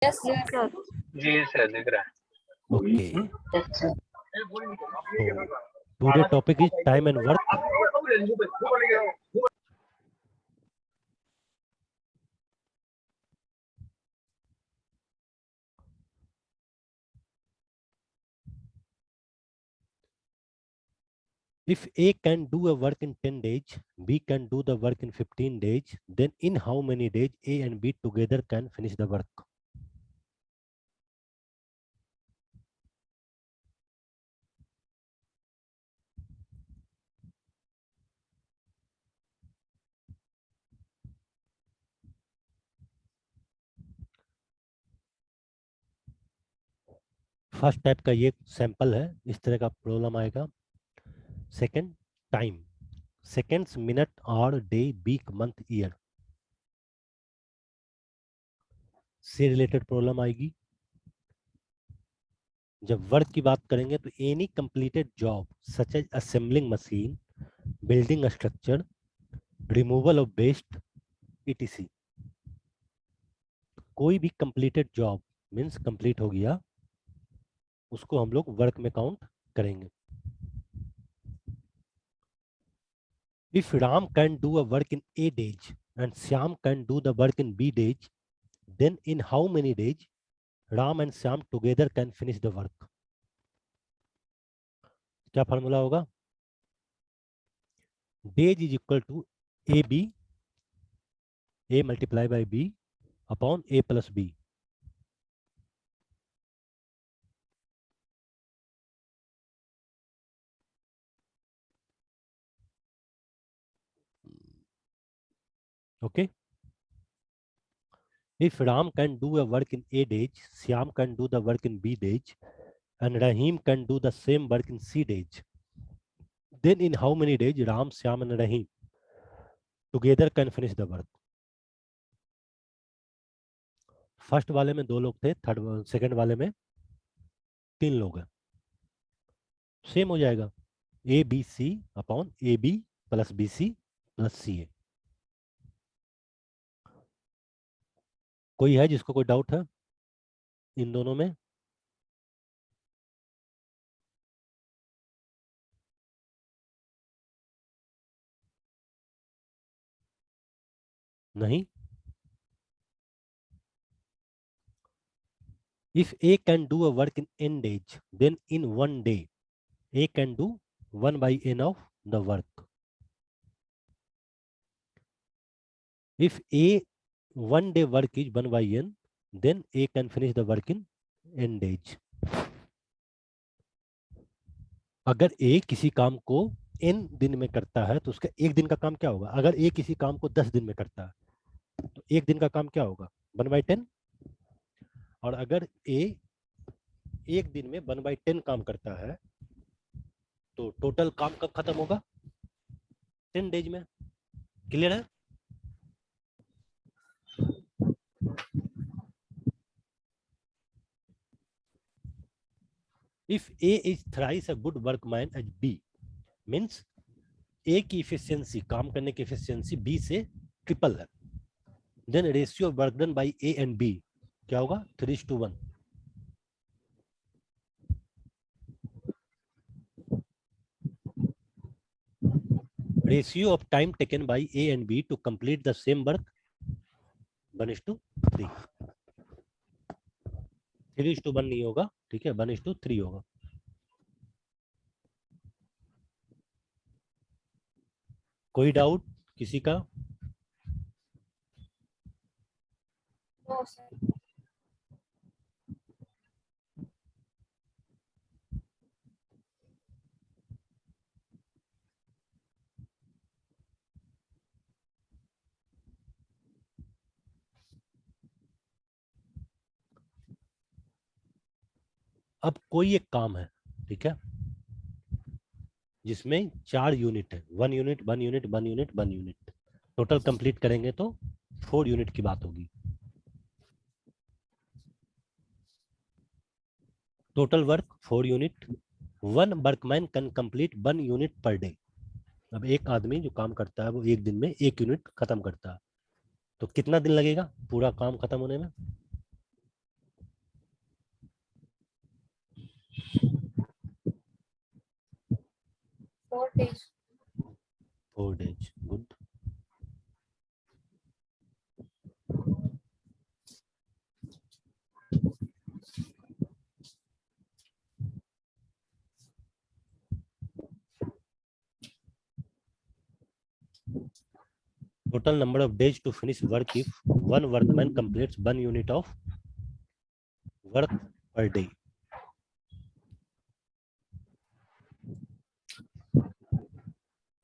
Yes sir. जी sir दिख रहा है। ओके, अच्छा तो today topic is time and work. If A can do a work in 10 days, B can do the work in 15 days, then in how many days A and B together can finish the work? First type का ये sample है, इस तरह का problem आएगा. Second, time, seconds, minute, hour, day, week, month, year से related problem आएगी. जब वर्क की बात करेंगे तो any completed job such as assembling machine, building structure, removal of waste, ETC. कोई भी कंप्लीटेड जॉब मीन्स कंप्लीट हो गया, उसको हम लोग वर्क में काउंट करेंगे. If Ram can do a work in A days and Shyam can do the work in B days, then in how many days Ram and Shyam together can finish the work? क्या formula होगा? Days is equal to AB, A multiplied by B upon A plus B. Okay. If Ram can do a work in A days, Shyam can do the work in B days, and Rahim can do the same work in C days, then in how many days Ram, Shyam and Rahim together can finish the work? First वाले में 2 लोग थे, third second वाले में 3 लोग हैं. Same हो जाएगा, A B C upon A B plus B C plus C A. कोई है जिसको कोई डाउट है इन दोनों में? नहीं. If A can do a work in n days, then in one day A can do 1 by n of the work. If A one day work is 1 by n, then A can finish the work in n days. अगर A किसी काम को n दिन में करता है तो उसका एक दिन का काम क्या होगा? अगर A किसी काम को 10 दिन में करता है तो एक दिन का काम क्या होगा? 1/10. और अगर A एक दिन में 1/10 काम करता है तो टोटल काम कब खत्म होगा? 10 डेज में. क्लियर है? If A is thrice a good workman as B, means A की efficiency, काम करने की efficiency B से ट्रिपल है, then ratio of work done by A and B क्या होगा? 3:1. Ratio of time taken by A and B to complete the same work 1:3. 3:1 नहीं होगा, ठीक है, 1:3 होगा. कोई डाउट किसी का? No sir. अब कोई एक काम है, ठीक है, जिसमें 4 यूनिट है, 1 unit 1 unit 1 unit 1 unit, total complete करेंगे तो 4 यूनिट की बात होगी. Total work 4 unit, 1 workman can complete 1 unit per day. अब एक आदमी जो काम करता है वो एक दिन में 1 यूनिट खत्म करता है, तो कितना दिन लगेगा पूरा काम खत्म होने में? days. 4 days. Good. Total number of days to finish work if one workman completes 1 unit of work per day.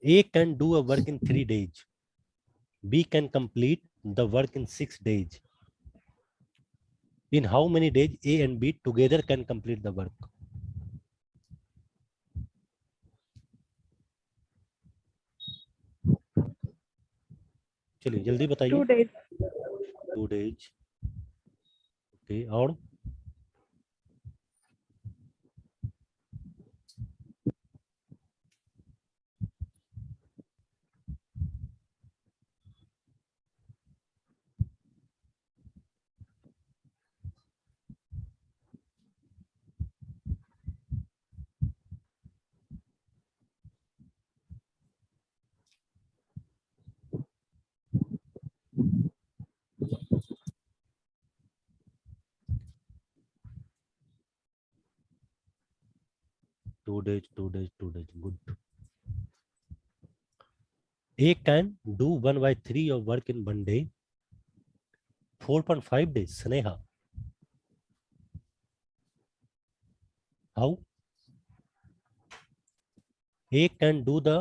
A can do a work in 3 days. B can complete the work in 6 days. In how many days A and B together can complete the work? चलिए जल्दी बताइए. 2 days. 2 days. Okay, और 2 days, 2 days, 2 days. Good. A can do 1/3 of work in 1 day. 4.5 days. Sneha. How? A can do the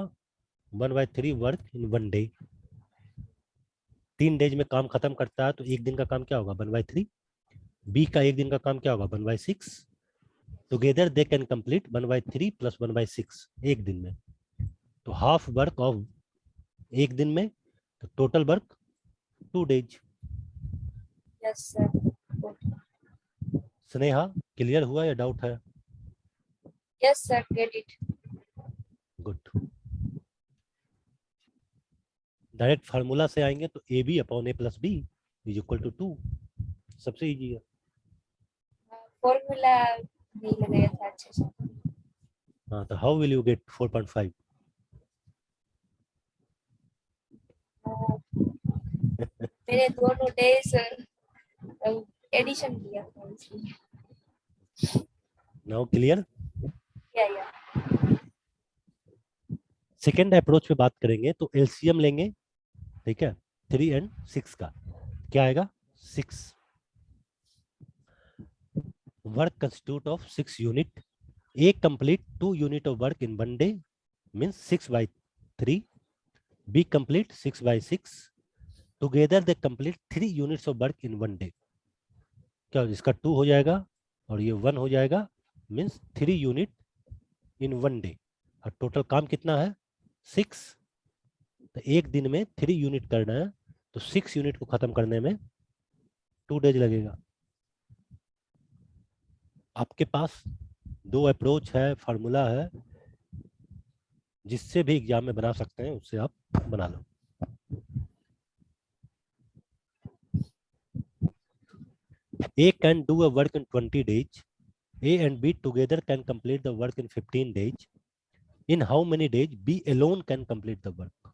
1/3 work in 1 day. 3 days में काम खत्म करता है तो एक दिन का काम क्या होगा? 1/3. बी का एक दिन का काम क्या होगा? 1/6. Together they can complete 1/3 plus 1/6 एक दिन में. तो हाफ वर्क ऑफ एक दिन में, तो total work 2 days. Yes, sir. Sneha, clear हुआ या डाउट है? Yes, sir. Get it. Good. Direct formula से आएंगे तो A B upon A plus B is equal to 2. सबसे इजी है. फॉर्मूला नहीं लगाया था अच्छे से. हाँ, तो हाउ विल यू गेट 4.5? मैंने दोनों डेज एडिशन किया था इसलिए. Now clear. या सेकेंड अप्रोच पे बात करेंगे तो एलसीएम लेंगे. ठीक है, 3 and 6 का क्या आएगा? 6. Work constitute of 6 unit. A complete 2 unit of work in 1 day means 6/3. B complete 6/6. Together they complete 3 units of work in 1 day. क्या इसका 2 हो जाएगा और ये 1 हो जाएगा, मीन्स 3 यूनिट इन 1 डे. और टोटल काम कितना है? 6. तो एक दिन में 3 यूनिट करना है तो 6 यूनिट को खत्म करने में 2 डेज लगेगा. आपके पास 2 अप्रोच है, फार्मूला है, जिससे भी एग्जाम में बना सकते हैं, उससे आप बना लो. A can do a work in 20 days. A and B together can complete the work in 15 days. In how many days B alone can complete the work?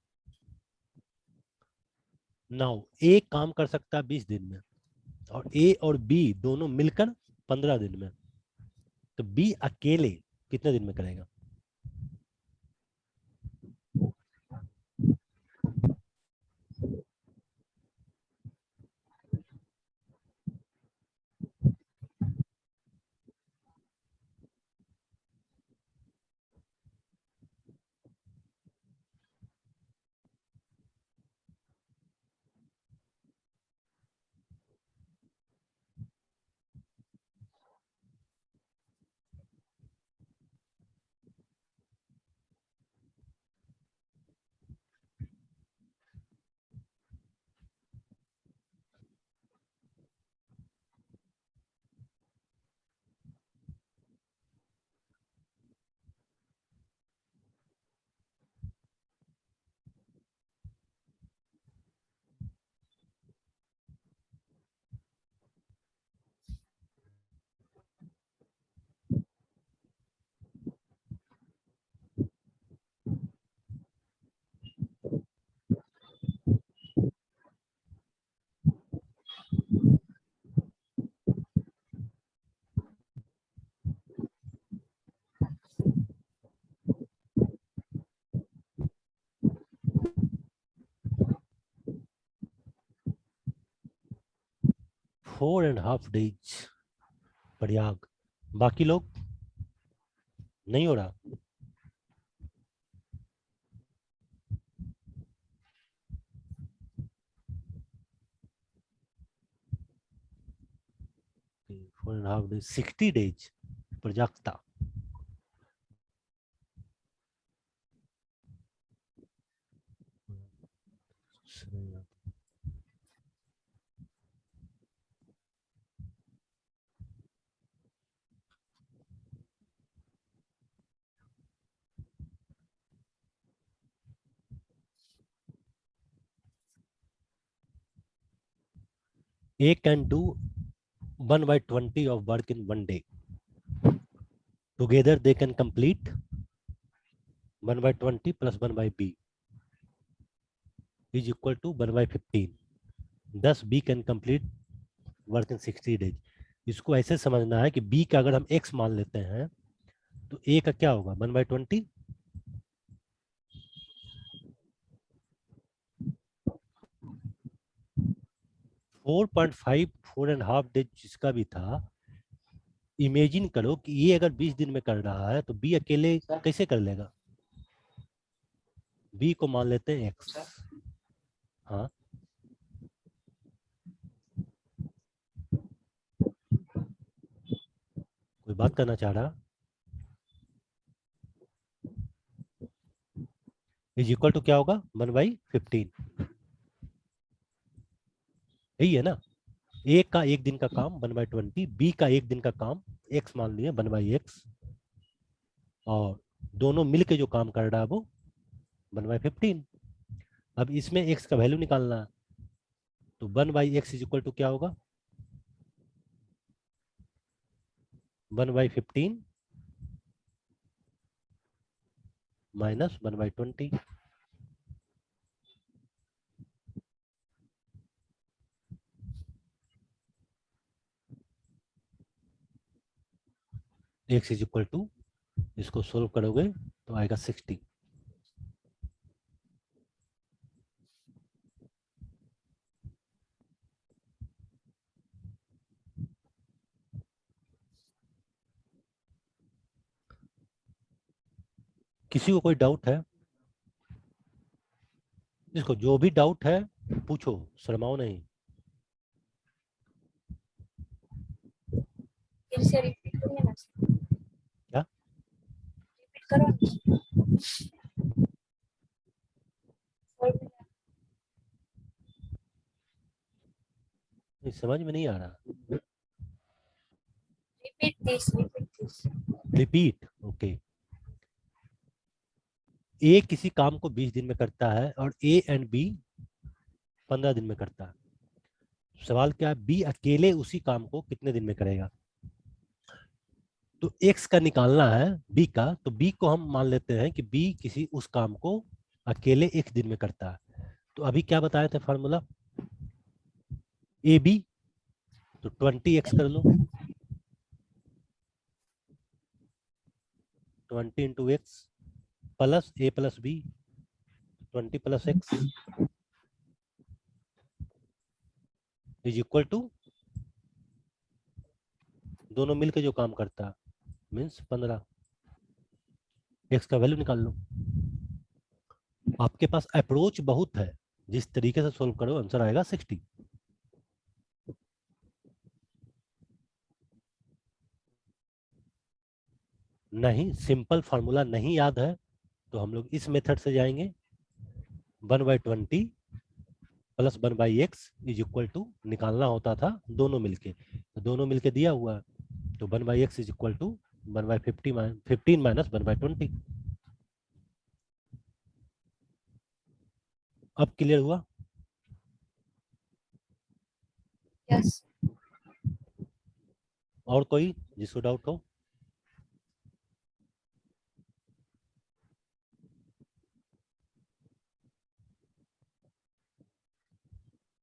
Now A काम कर सकता है 20 दिन में और A और B दोनों मिलकर 15 दिन में. तो B अकेले कितने दिन में करेगा? 4.5 days प्रयाग। बाकी लोग नहीं हो रहा। Okay, 4.5 days 60 days प्रजाकता। A can do 1/20 of work in one day. Together they can complete 1/20 plus 1/b is equal to 1/15. Thus B can complete work in 60 days. इसको ऐसे समझना है कि B का अगर हम x मान लेते हैं तो A का क्या होगा 1/20। 4.5 4.5 डेज जिसका भी था, इमेजिन करो कि ये अगर 20 दिन में कर रहा है तो बी अकेले कैसे कर लेगा। बी को मान लेते हैं एक्स। हाँ कोई बात करना चाह रहा। इज इक्वल टू क्या होगा 1/15। यही है ना। ए का एक दिन का काम 1/20, बी का एक दिन का काम एक्स मान लिया 1/x, और दोनों मिलके जो काम कर रहा है वो 1/15। अब इसमें x का वैल्यू निकालना है तो 1/x इज इक्वल टू क्या होगा 1/15 minus 1/20। x is equal to, इसको सोल्व करोगे तो आएगा 60। किसी को कोई डाउट है? इसको जो भी डाउट है पूछो, शर्माओ नहीं। फिर से रिपीट करिए ना, क्या रिपीट करो। फॉर्मूला नहीं, समझ में नहीं आ रहा। Repeat this, repeat this. Repeat okay. A किसी काम को 20 दिन में करता है और ए एंड बी 15 दिन में करता है। सवाल क्या है, बी अकेले उसी काम को कितने दिन में करेगा। तो एक्स का निकालना है बी का, तो बी को हम मान लेते हैं कि बी किसी उस काम को अकेले एक दिन में करता है। तो अभी क्या बताए थे फार्मूला, ए बी, तो 20x कर लो, 20 into x plus A plus B 20 plus x is equal to, दोनों मिलकर जो काम करता है मीन्स 15। एक्स का वैल्यू निकाल लो। आपके पास अप्रोच बहुत है, जिस तरीके से सोल्व करो आंसर आएगा 60। नहीं सिंपल फार्मूला नहीं याद है तो हम लोग इस मेथड से जाएंगे, 1/20 plus 1/x is equal to निकालना होता था दोनों मिलके, तो दोनों मिलके दिया हुआ है, तो 1/x is equal to 1/15 minus 1/20। अब क्लियर हुआ? यस। और कोई जिसको डाउट हो?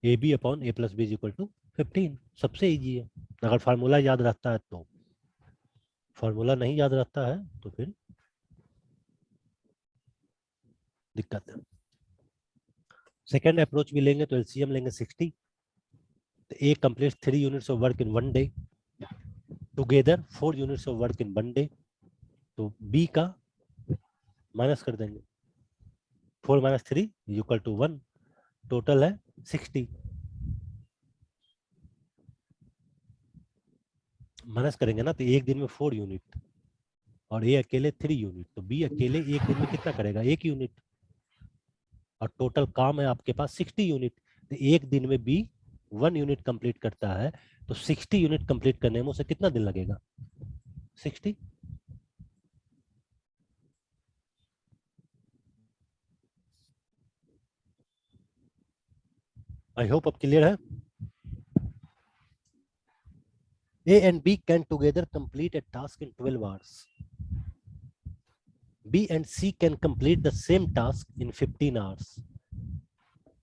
A B upon A plus B is equal to 15, सबसे इजी है अगर फार्मूला याद रहता है तो। फार्मूला नहीं याद रहता है तो फिर दिक्कत है। सेकेंड अप्रोच भी लेंगे तो एलसीएम लेंगे 60, तो A completes 3 units of work in 1 day. Together 4 units of work in 1 day. तो B का माइनस कर देंगे, 4 minus 3 equal to 1. टोटल है 60. माइनस करेंगे ना, तो एक दिन में 4 यूनिट और ए अकेले 3 यूनिट, तो बी अकेले एक दिन में कितना करेगा, 1 यूनिट. और टोटल काम है आपके पास 60 यूनिट, तो एक दिन में बी 1 यूनिट कंप्लीट करता है, तो 60 यूनिट कंप्लीट करने में उसे कितना दिन लगेगा, 60. आई होप अब क्लियर है. A and B can together complete a task in 12 hours. B and C can complete the same task in 15 hours.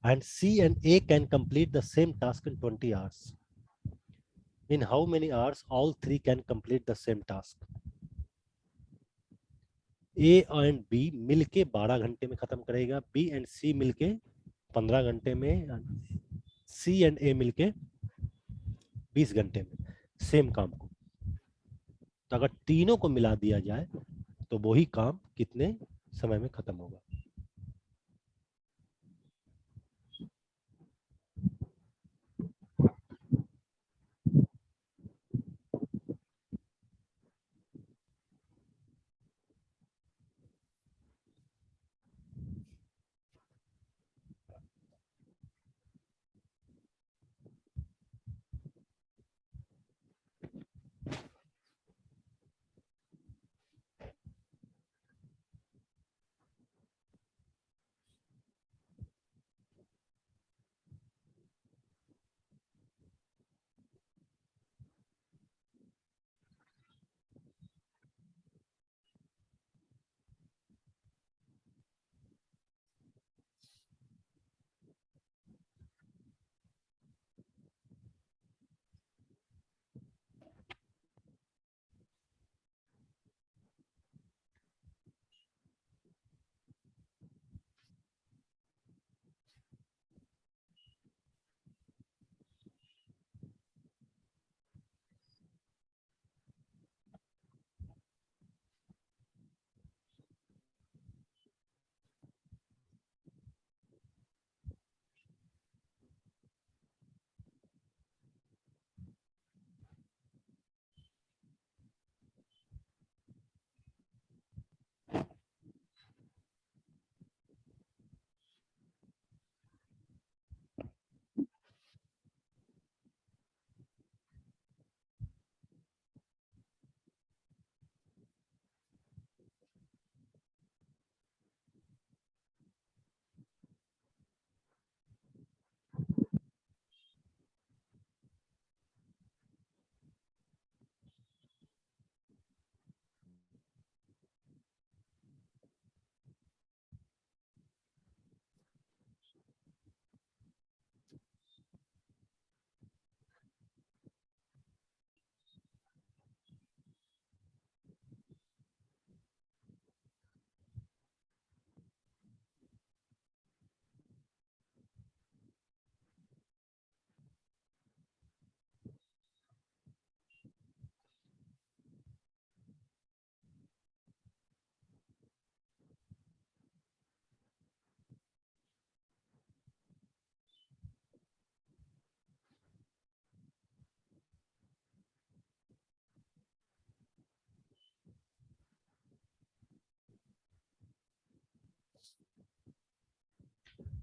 And C and A can complete the same task in 20 hours. In how many hours all three can complete the same task? A and B मिलके 12 घंटे में खत्म करेगा, B and C मिलके 15 घंटे में, C and A मिलके 20 घंटे में, सेम काम को. तो अगर तीनों को मिला दिया जाए तो वही काम कितने समय में खत्म होगा.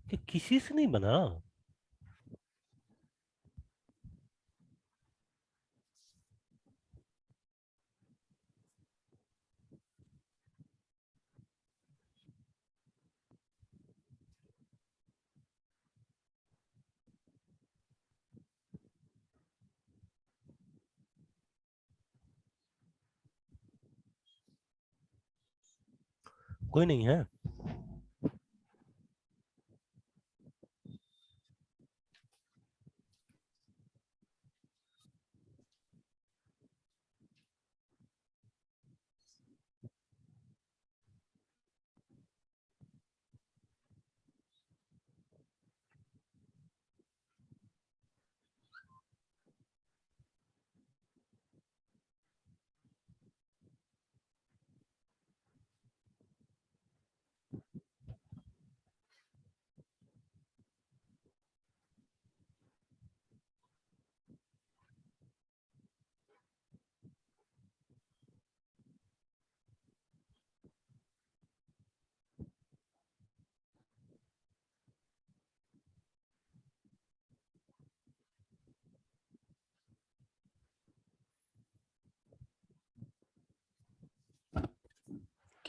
कि किसी से नहीं बना. कोई नहीं है.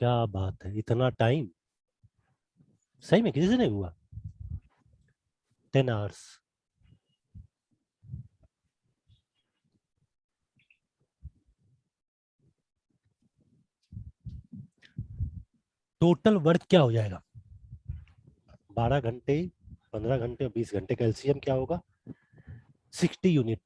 क्या बात है, इतना टाइम सही में किसी से नहीं हुआ? 10 आवर्स। टोटल वर्क क्या हो जाएगा? 12 घंटे, 15 घंटे और 20 घंटे का एलसीएम क्या होगा? 60 unit.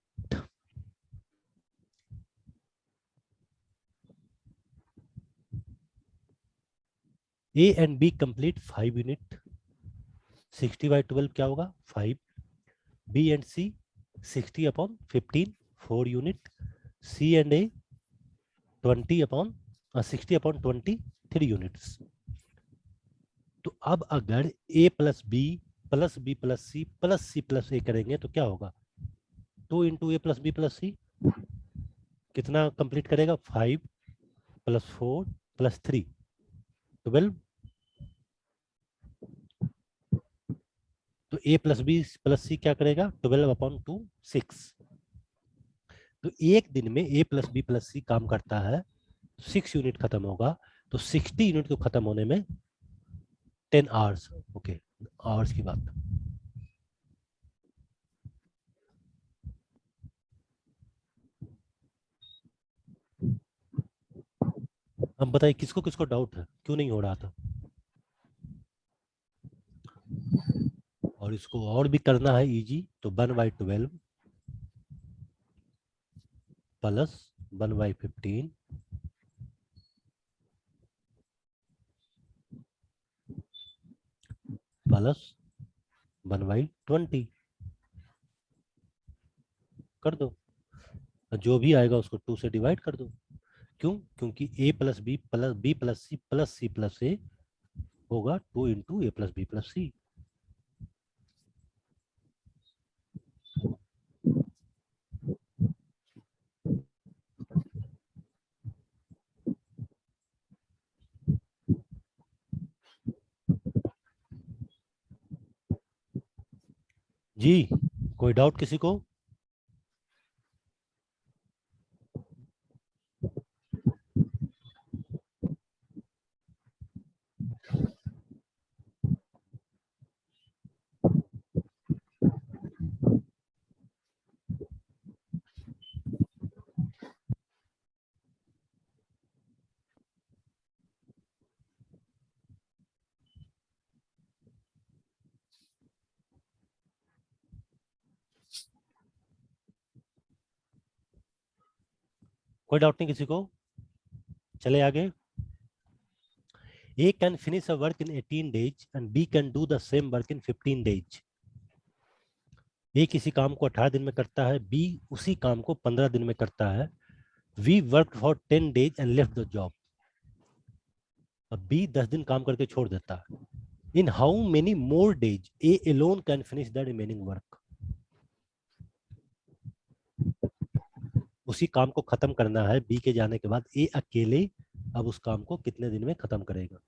A and B complete 5 unit. 60/12 क्या होगा? 5। B and C 60/15 4 unit. C and A 60/20 3 units. तो अब अगर A plus B plus C plus A करेंगे तो क्या होगा? 2 × A + B + C कितना कंप्लीट करेगा? 5 + 4 + 3 12। तो A+B+C क्या करेगा? 12/2 6। तो एक दिन में A+B+C काम करता है, 6 यूनिट खत्म होगा। तो 60 यूनिट को खत्म होने में 10 आवर्स। ओके, आवर्स की बात। अब बताइए किसको किसको डाउट है, क्यों नहीं हो रहा था? और इसको और भी करना है इजी, तो 1/12 प्लस 1/15 प्लस 1/20 कर दो। जो भी आएगा उसको 2 से डिवाइड कर दो। क्यों? क्योंकि A+B+B+C+C+A होगा 2 × A+B+C। जी, कोई डाउट किसी को? कोई डाउट नहीं किसी को? चले आगे। A can finish a work in 18 days and B can do the same work in 15 days. A किसी काम को 18 दिन में करता है, B उसी काम को 15 दिन में करता है। We worked for 10 days and left the job. अब B 10 दिन काम करके छोड़ देता है। In how many more days A alone can finish the remaining work? उसी काम को खत्म करना है B के जाने के बाद, A अकेले अब उस काम को कितने दिन में खत्म करेगा?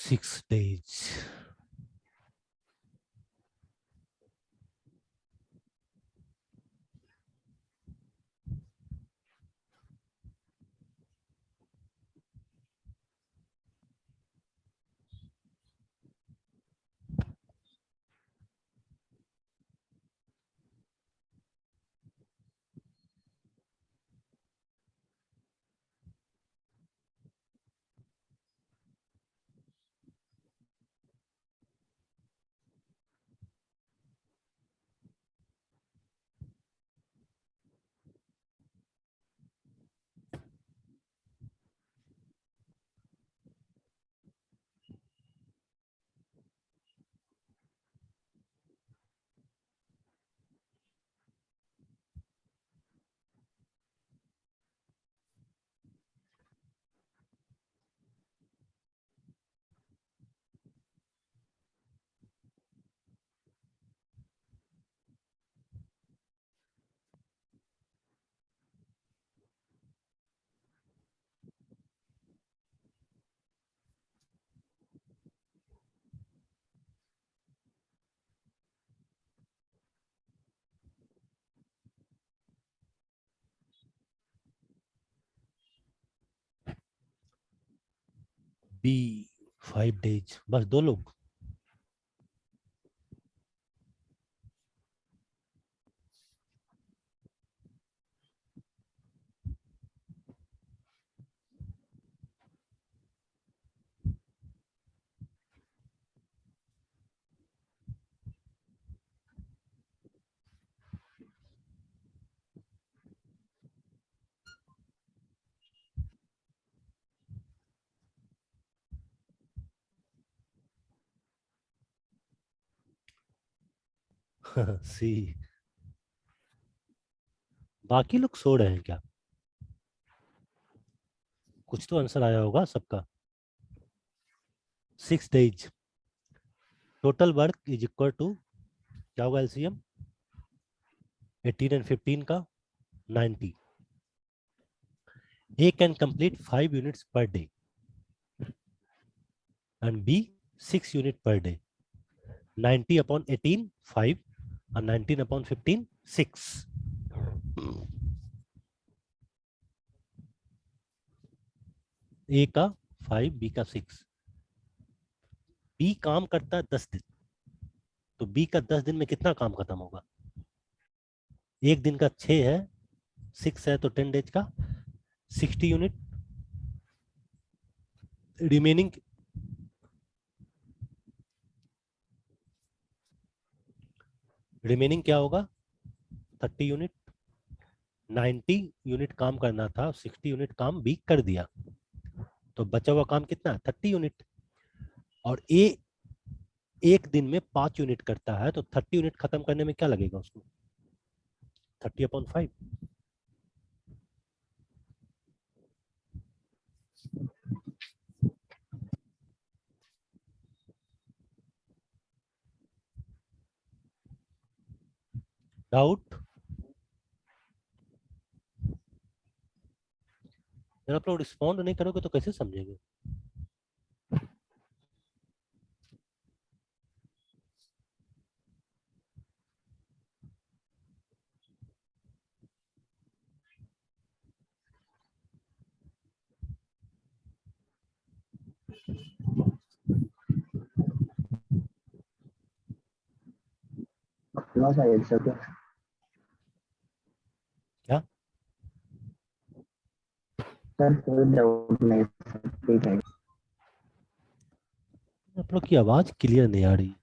Six days. बी 5 days, बस 2 लोग. सी. बाकी लोग सो रहे हैं क्या? कुछ तो आंसर आया होगा सबका. 6 days. Total work is equal to क्या होगा एलसीएम? 18 and 15 का 90. A can complete 5 units per day and B 6 units per day. 90 upon 18 5 and 19 upon 15 6. A का 5, B का 6. B काम करता है 10 दिन, तो B का 10 दिन में कितना काम खत्म होगा? एक दिन का 6 है, 6 है तो 10 डेज का 60 यूनिट. रिमेनिंग क्या होगा? 30 यूनिट. 90 यूनिट काम करना था, 60 यूनिट काम B कर दिया, तो बचा हुआ काम कितना है? 30 यूनिट. और A एक दिन में 5 यूनिट करता है, तो 30 यूनिट खत्म करने में क्या लगेगा उसको? 30 अपॉन 5. डाउट? जब आप लोग रिस्पॉन्ड नहीं करोगे तो कैसे समझेंगे? अपना साइड से तो क्या? सर कोई डाउट नहीं सर, ठीक है. आप लोग की आवाज क्लियर नहीं आ रही.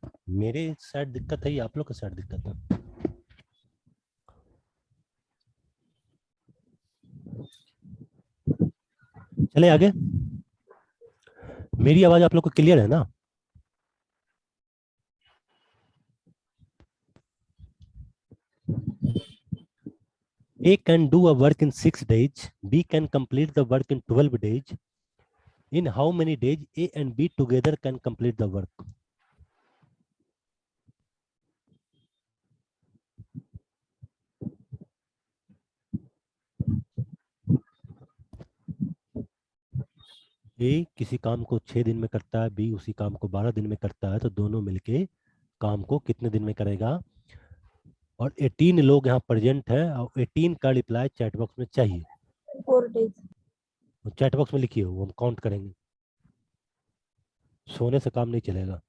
मेरे साइड दिक्कत है या आप लोग का साइड दिक्कत है? चले आगे. मेरी आवाज आप लोग को क्लियर है ना? A can do a work in 6 days. B can complete the work in 12 days. In how many days A and B together can complete the work? A किसी काम को 6 दिन में करता है, B उसी काम को 12 दिन में करता है, तो दोनों मिलके काम को कितने दिन में करेगा? और 18 लोग यहाँ प्रेजेंट है और 18 का रिप्लाई चैट बॉक्स में चाहिए. 4 days. चैट बॉक्स में लिखिए, वो हम काउंट करेंगे. सोने से काम नहीं चलेगा.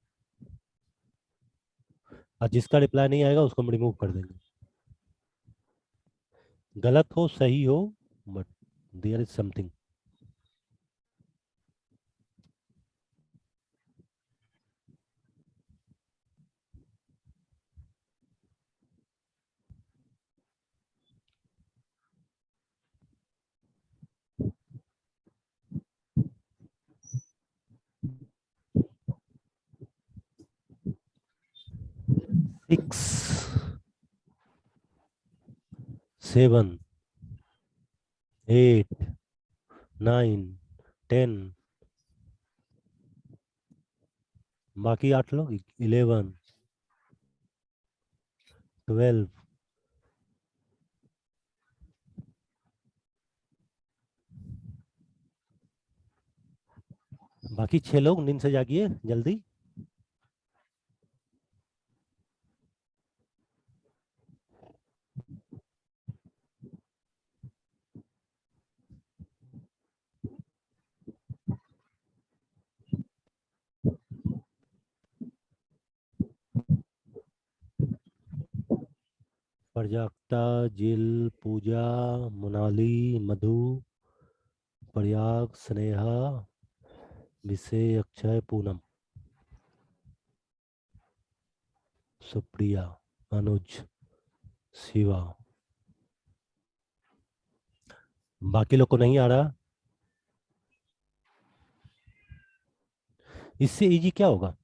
और जिसका रिप्लाई नहीं आएगा उसको हम रिमूव कर देंगे. गलत हो सही हो, but there is something. Six 7 8 9 10. बाकी 8 लोग 11 12. बाकी 6 लोग नींद से जागिए जल्दी. प्रजाक्ता, जिल, पूजा, मोनाली, मधु, प्रयाग, स्नेहा, विषय, अक्षय, पूनम, सुप्रिया, अनुज, शिवा। बाकी लोग को नहीं आ रहा। इससे इजी क्या होगा?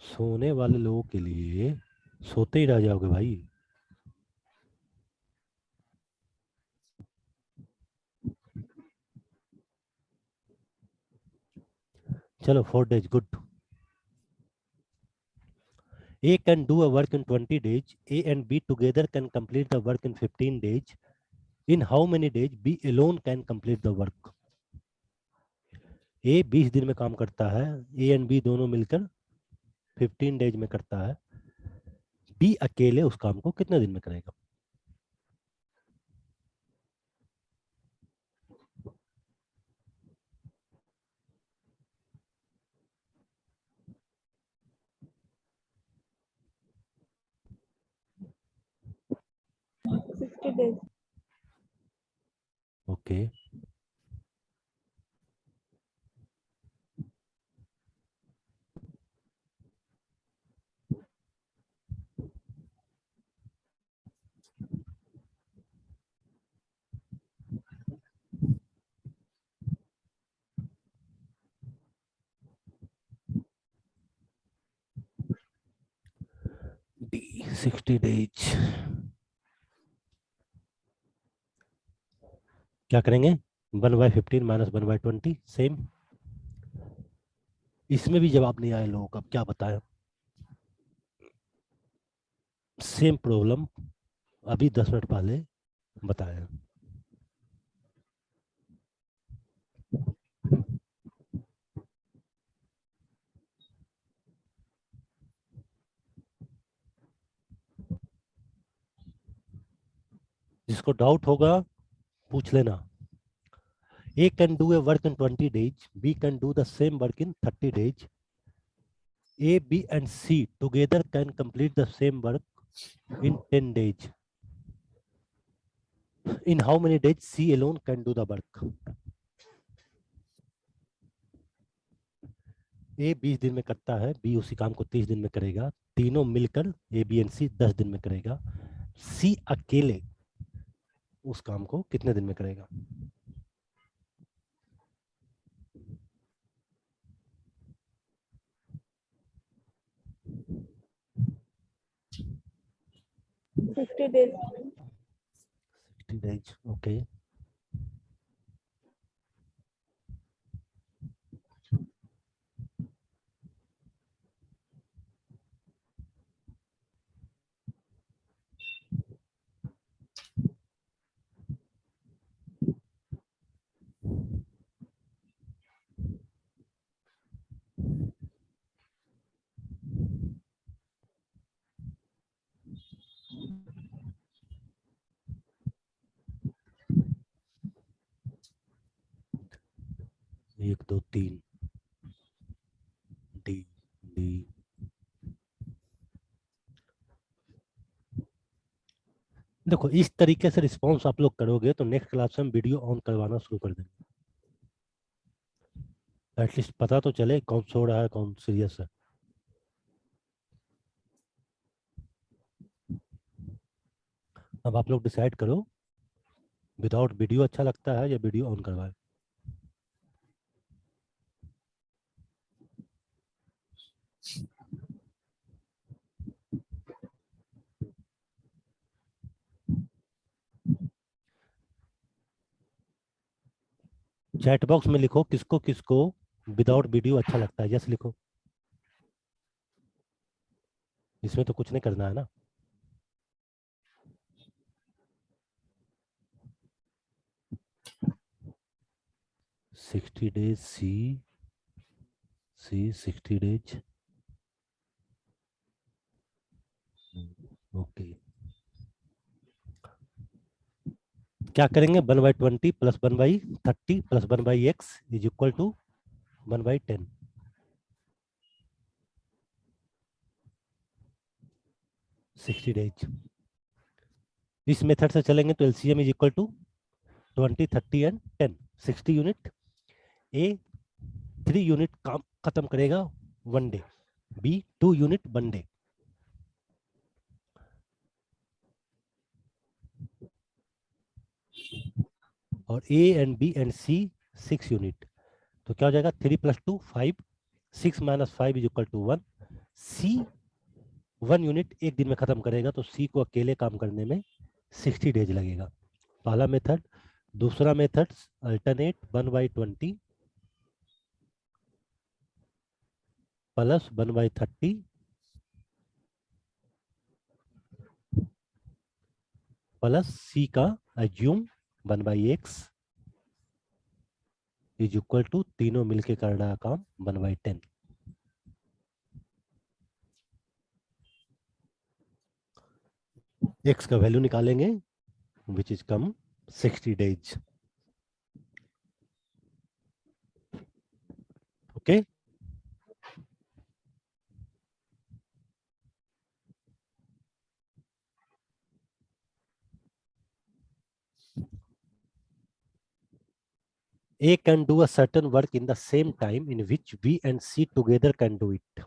सोने वाले लोगों के लिए सोते ही रह जाओगे भाई। चलो 4 days, good. A can do a work in 20 days. A and B together can complete the work in 15 days. In how many days B alone can complete the work? A 20 दिन में काम करता है, A and B दोनों मिलकर 15 days में करता है। B अकेले उस काम को कितने दिन में करेगा? Okay, D 60 days। क्या करेंगे? 1/15 माइनस 1/20 सेम। इसमें भी जवाब नहीं आया लोगों का, अब क्या बताएं? सेम प्रॉब्लम अभी 10 मिनट पहले बताया। जिसको डाउट होगा पूछ लेना। A can do a work in 20 days. B can do the same work in 30 days. A, B and C together can complete the same work in 10 days. In how many days C alone can do the work? A 20 दिन में करता है, B उसी काम को 30 दिन में करेगा। तीनों मिलकर A, B and C 10 दिन में करेगा। C अकेले उस काम को कितने दिन में करेगा? Fifty days. 60 days, okay. एक दो तीन, डी डी। देखो इस तरीके से रिस्पॉन्स आप लोग करोगे तो नेक्स्ट क्लास में हम वीडियो ऑन करवाना शुरू कर देंगे। एटलीस्ट पता तो चले कौन सो रहा है कौन सीरियस है। अब आप लोग डिसाइड करो विदाउट वीडियो अच्छा लगता है या वीडियो ऑन करवाए। चैट बॉक्स में लिखो किसको किसको विदाउट वीडियो अच्छा लगता है, यस लिखो। इसमें तो कुछ नहीं करना है ना। Sixty days C 60 days, okay. क्या करेंगे 1/20 प्लस 1/30 प्लस 1/x is equal to 1/10। Sixty days. इस मेथड से चलेंगे तो LCM is equal to 20, 30 and 10। 60 unit. A 3 unit काम खत्म करेगा 1 डे, बी 2 यूनिट 1 डे। और A and B and C 6 unit. तो क्या हो जाएगा 3 + 2 5, 6 - 5 is equal to 1। C 1 unit एक दिन में खत्म करेगा तो सी को अकेले काम करने में 60 डेज लगेगा। पहला मेथड। दूसरा मेथड अल्टरनेट 1/20 प्लस 1/30 प्लस सी का assume 1/x is equal to तीनों मिलके कर रहा काम 1/10। x का वैल्यू निकालेंगे which is come 60 days. Okay. A can do a certain work in the same time in which B and C together can do it.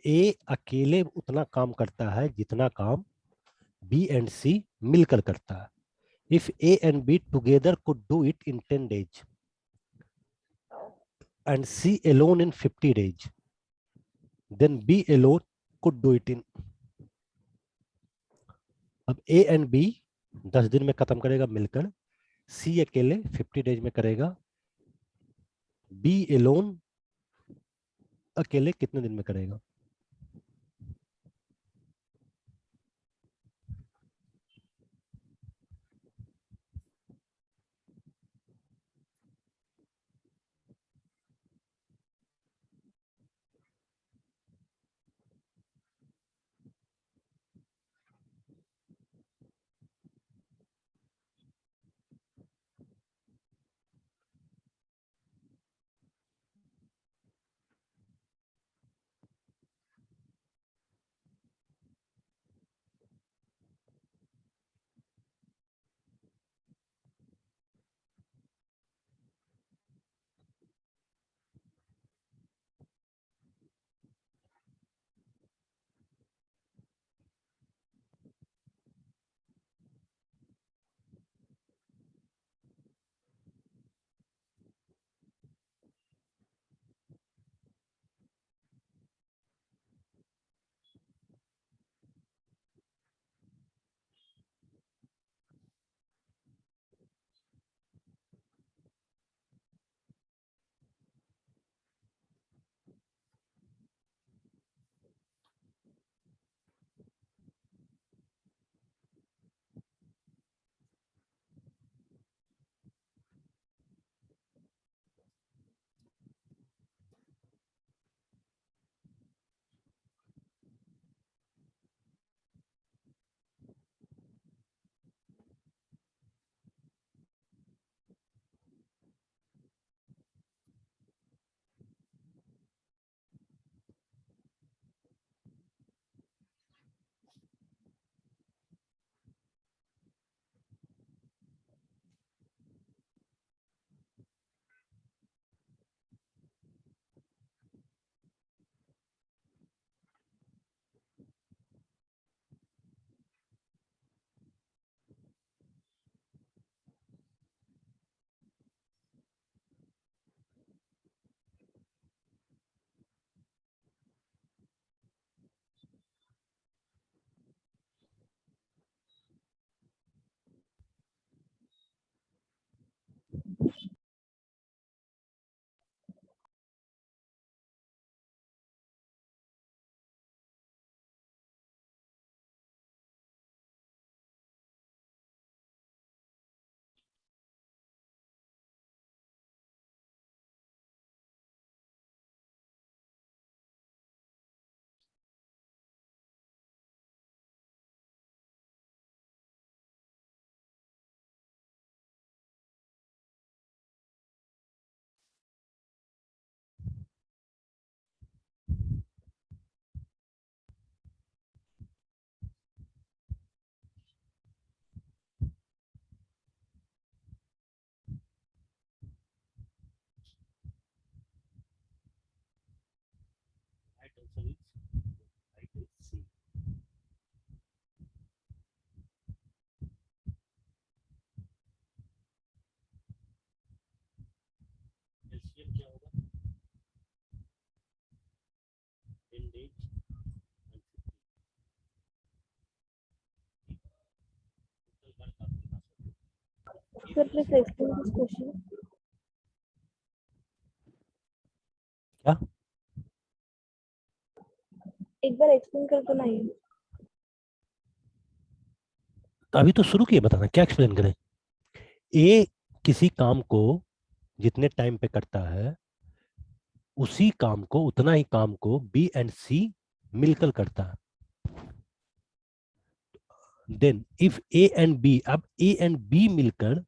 A अकेले उतना काम करता है जितना काम B and C मिलकर करता है। If A and B together could do it in 10 days and C alone in 50 days, then B alone could do it in। अब A and B 10 दिन में खत्म करेगा मिलकर, C अकेले 50 डेज में करेगा, B alone अकेले कितने दिन में करेगा? Sir, please explain this question. क्या? एक बार एक्सप्लेन कर दो ना ये. तो अभी तो शुरू किए, बताना क्या एक्सप्लेन करें. ए किसी काम को जितने टाइम पे करता है उसी काम को, उतना ही काम को बी एंड सी मिलकर करता है. Then if A and B, अब ए एंड बी मिलकर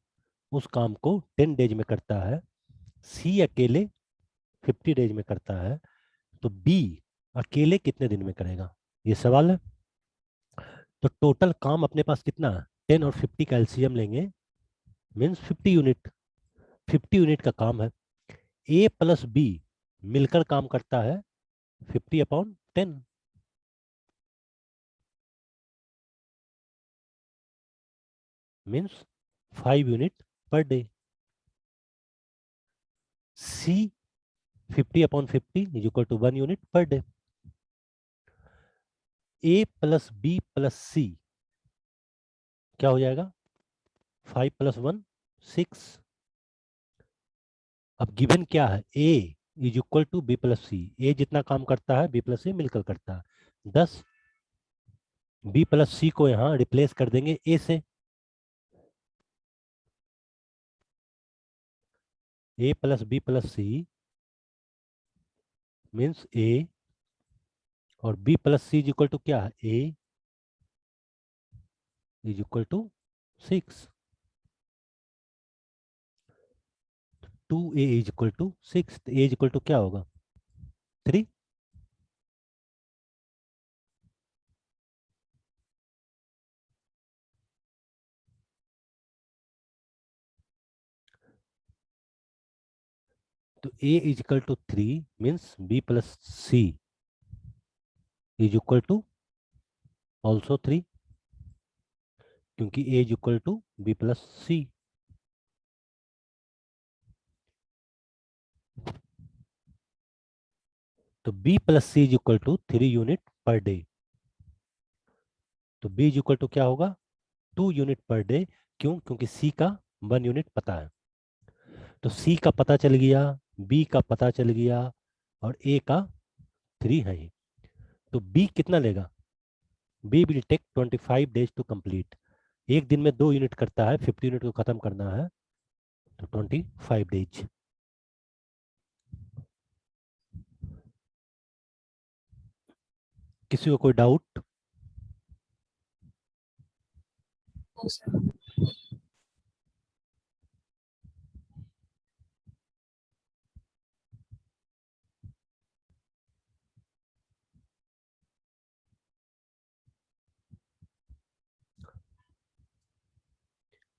उस काम को 10 डेज में करता है, सी अकेले 50 डेज में करता है, तो बी अकेले कितने दिन में करेगा, ये सवाल है. तो टोटल काम अपने पास कितना है, 10 और 50 का एलसीएम लेंगे, मीन्स 50 यूनिट. 50 यूनिट का काम है. ए प्लस बी मिलकर काम करता है 50/10, means 5 unit per day. C 50/50 is equal to 1 unit per day. A plus B plus C क्या हो जाएगा, 5 + 1 6. अब गिवन क्या है, A is equal to B plus C. A जितना काम करता है बी प्लस सी मिलकर करता है 10. बी प्लस सी को यहाँ रिप्लेस कर देंगे ए से. A plus B plus C means A, और B plus C is equal to क्या है, A is equal to 6. 2a is equal to 6. A is equal to क्या होगा, 3. तो a is equal to 3 means b plus C is equal to also 3, क्योंकि a is equal to b plus C. तो b plus C is equal to 3 unit per day. तो b is equal to क्या होगा, 2 unit per day. क्यों, क्योंकि c का 1 unit पता है. तो c का पता चल गया, b का पता चल गया, और a का 3 है ही. तो b कितना लेगा, b will take 25 days to complete. एक दिन में 2 यूनिट करता है, 50 यूनिट को खत्म करना है, तो 25 डेज. किसी को कोई डाउट? हो sir.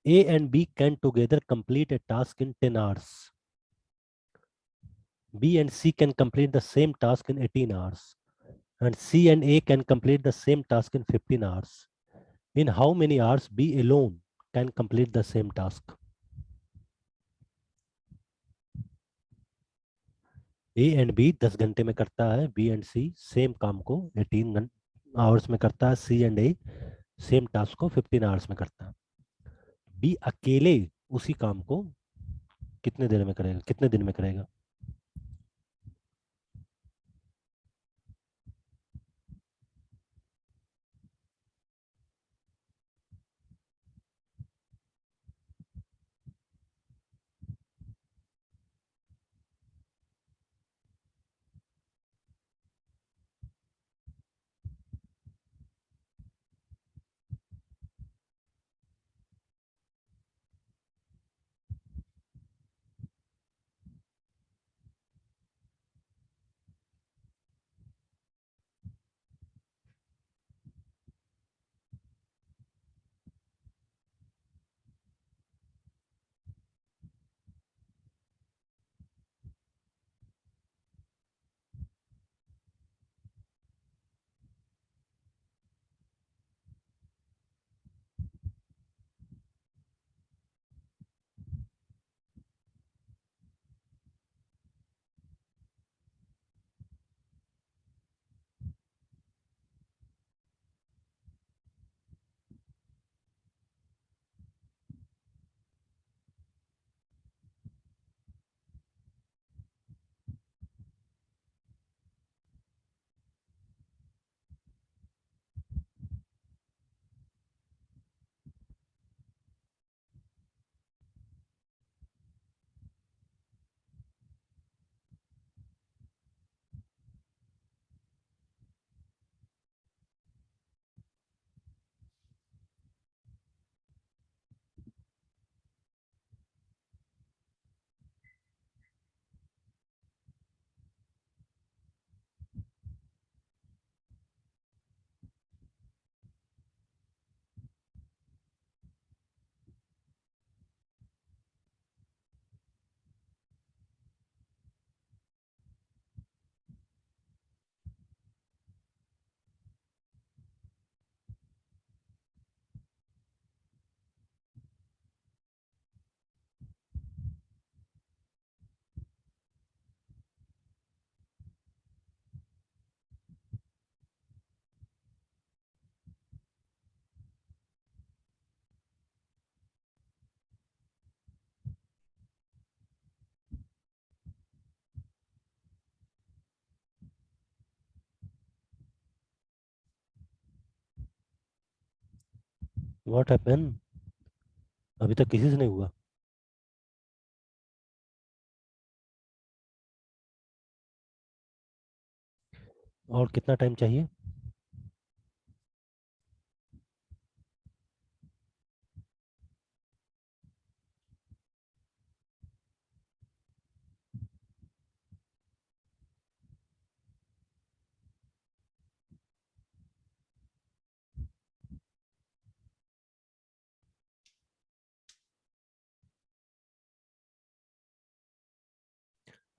A and B can together complete a task in 10 hours. B and C can complete the same task in 18 hours. And C and A can complete the same task in 15 hours. In how many hours B alone can complete the same task? A and B 10 घंटे में करता है, B and C same काम को 18 hours में करता है, C and A same task को 15 आवर्स में करता है. B अकेले उसी काम को कितने देर में करेगा, कितने दिन में करेगा? What happen? अभी तक किसी से नहीं हुआ। और कितना टाइम चाहिए?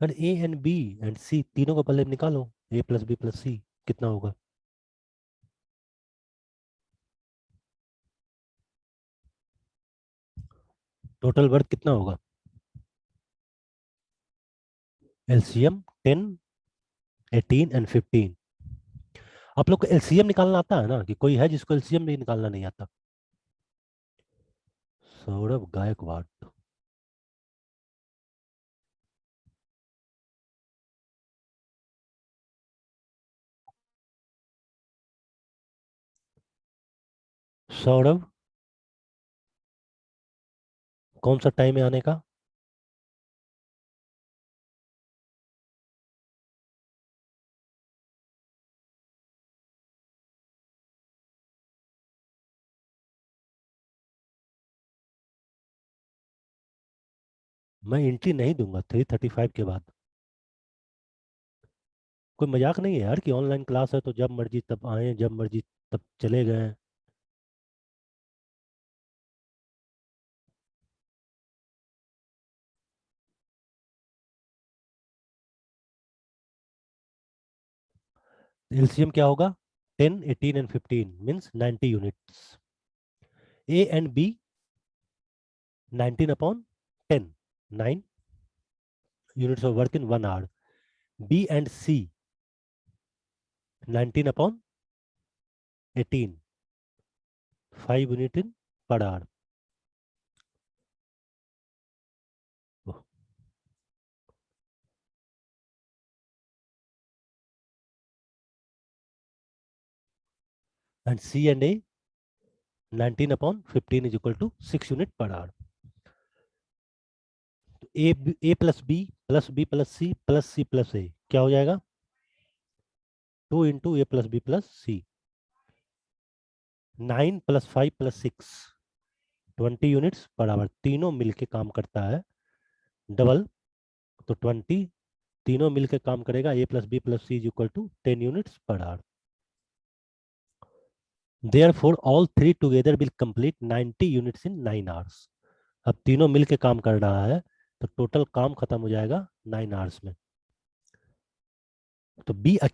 अरे ए एंड बी एंड सी तीनों को पहले निकालो। ए प्लस बी प्लस सी कितना होगा? टोटल वर्थ कितना होगा? LCM 10, 18 and 15। आप लोग को एलसीएम निकालना आता है ना? कि कोई है जिसको एलसीएम भी निकालना नहीं आता? सौरभ गायकवाड़। सौरभ, कौन सा टाइम है आने का? मैं एंट्री नहीं दूंगा 3:35 के बाद। कोई मजाक नहीं है यार कि ऑनलाइन क्लास है तो जब मर्जी तब आए, जब मर्जी तब चले गए। एलसीएम क्या होगा? 10, 18 and 15 means 90 units. A and B 19 upon 10, 9 units of work in 1 hour. B and C 19 upon 18, 5 unit in per hour. And C and A 19 upon 15 is equal to 6 unit per hour. तो A plus B plus C plus A क्या हो जाएगा? 2 into A plus B plus C. 9 plus 5 plus 6 20 units per our. तीनों मिलके काम करता है double, तो 20 तीनों मिलके काम करेगा। A plus B plus C is equal to 10 units per hour. Therefore, all three together will complete 90 units in 9 hours. अब तीनों मिलके काम कर रहा है तो टोटल काम खत्म हो जाएगा 9 आवर्स में। तो बी का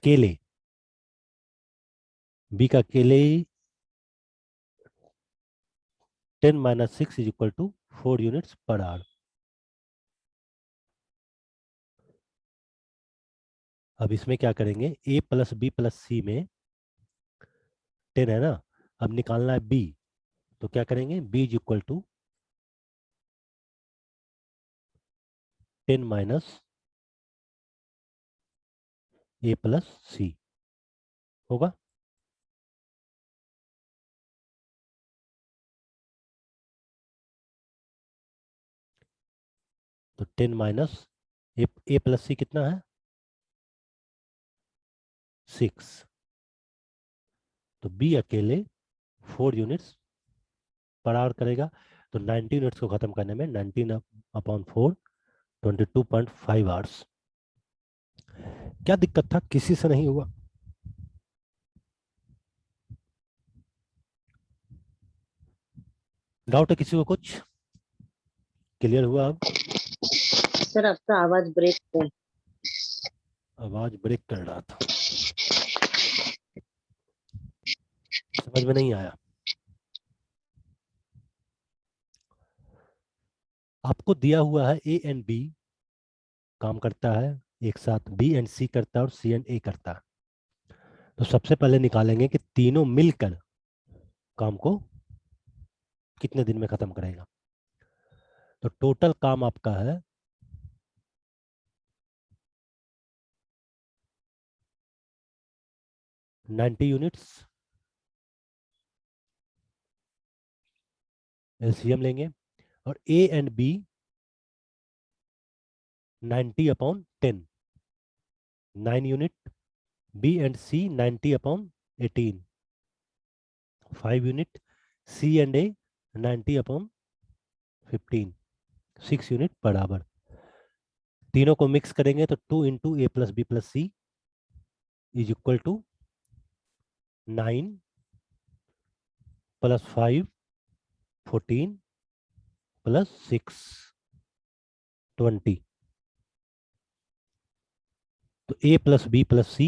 अकेले ही 10 minus 6 is equal to 4 units per hour. अब इसमें क्या करेंगे? A plus B plus C में 10 है ना, अब निकालना है बी। तो क्या करेंगे? B is equal to 10 minus A plus C होगा। तो 10 माइनस ए प्लस सी कितना है? 6। तो बी अकेले 4 यूनिट्स पर आवर करेगा। तो 90 यूनिट्स को खत्म करने में 19 अपॉन 4 22.5 आवर्स। क्या दिक्कत था? किसी से नहीं हुआ? डाउट है किसी को कुछ? क्लियर हुआ अब? सर आपका आवाज ब्रेक है। आवाज ब्रेक कर रहा था, समझ में नहीं आया। आपको दिया हुआ है ए एंड बी काम करता है एक साथ, बी एंड सी करता है और सी एंड ए करता है। तो सबसे पहले निकालेंगे कि तीनों मिलकर काम को कितने दिन में खत्म करेगा। तो टोटल काम आपका है 90 यूनिट्स एलसीएम लेंगे और A and B 90/10 9 unit, B and C 90/18 5 unit, C and A 90/15 6 unit बराबर। तीनों को मिक्स करेंगे तो 2 into A plus B plus C is equal to 9 plus 5 14 plus 6 20। तो A plus B plus C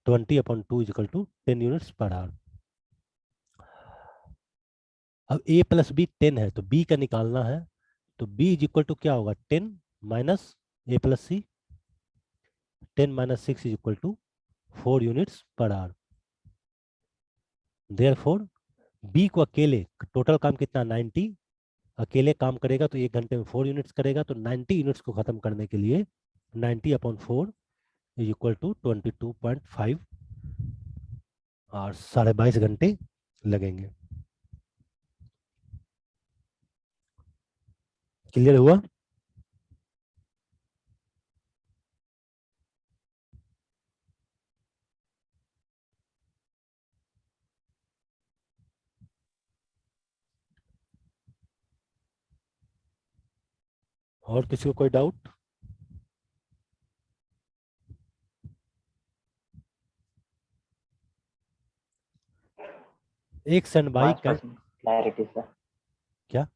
20/2 is equal to 10 units per hour. अब a plus B 10 है तो b का निकालना है, तो b इज इक्वल टू क्या होगा 10 minus A plus C, 10 minus 6 is equal to 4 units per hour. Therefore b को अकेले टोटल काम कितना 90, अकेले काम करेगा तो 1 घंटे में 4 यूनिट्स करेगा, तो 90 यूनिट्स को खत्म करने के लिए 90/4 इज इक्वल टू 22.5 और 22.5 घंटे लगेंगे। क्लियर हुआ? और किसी को कोई डाउट? एक्स एंड वाई का क्लैरिटी सर। क्या?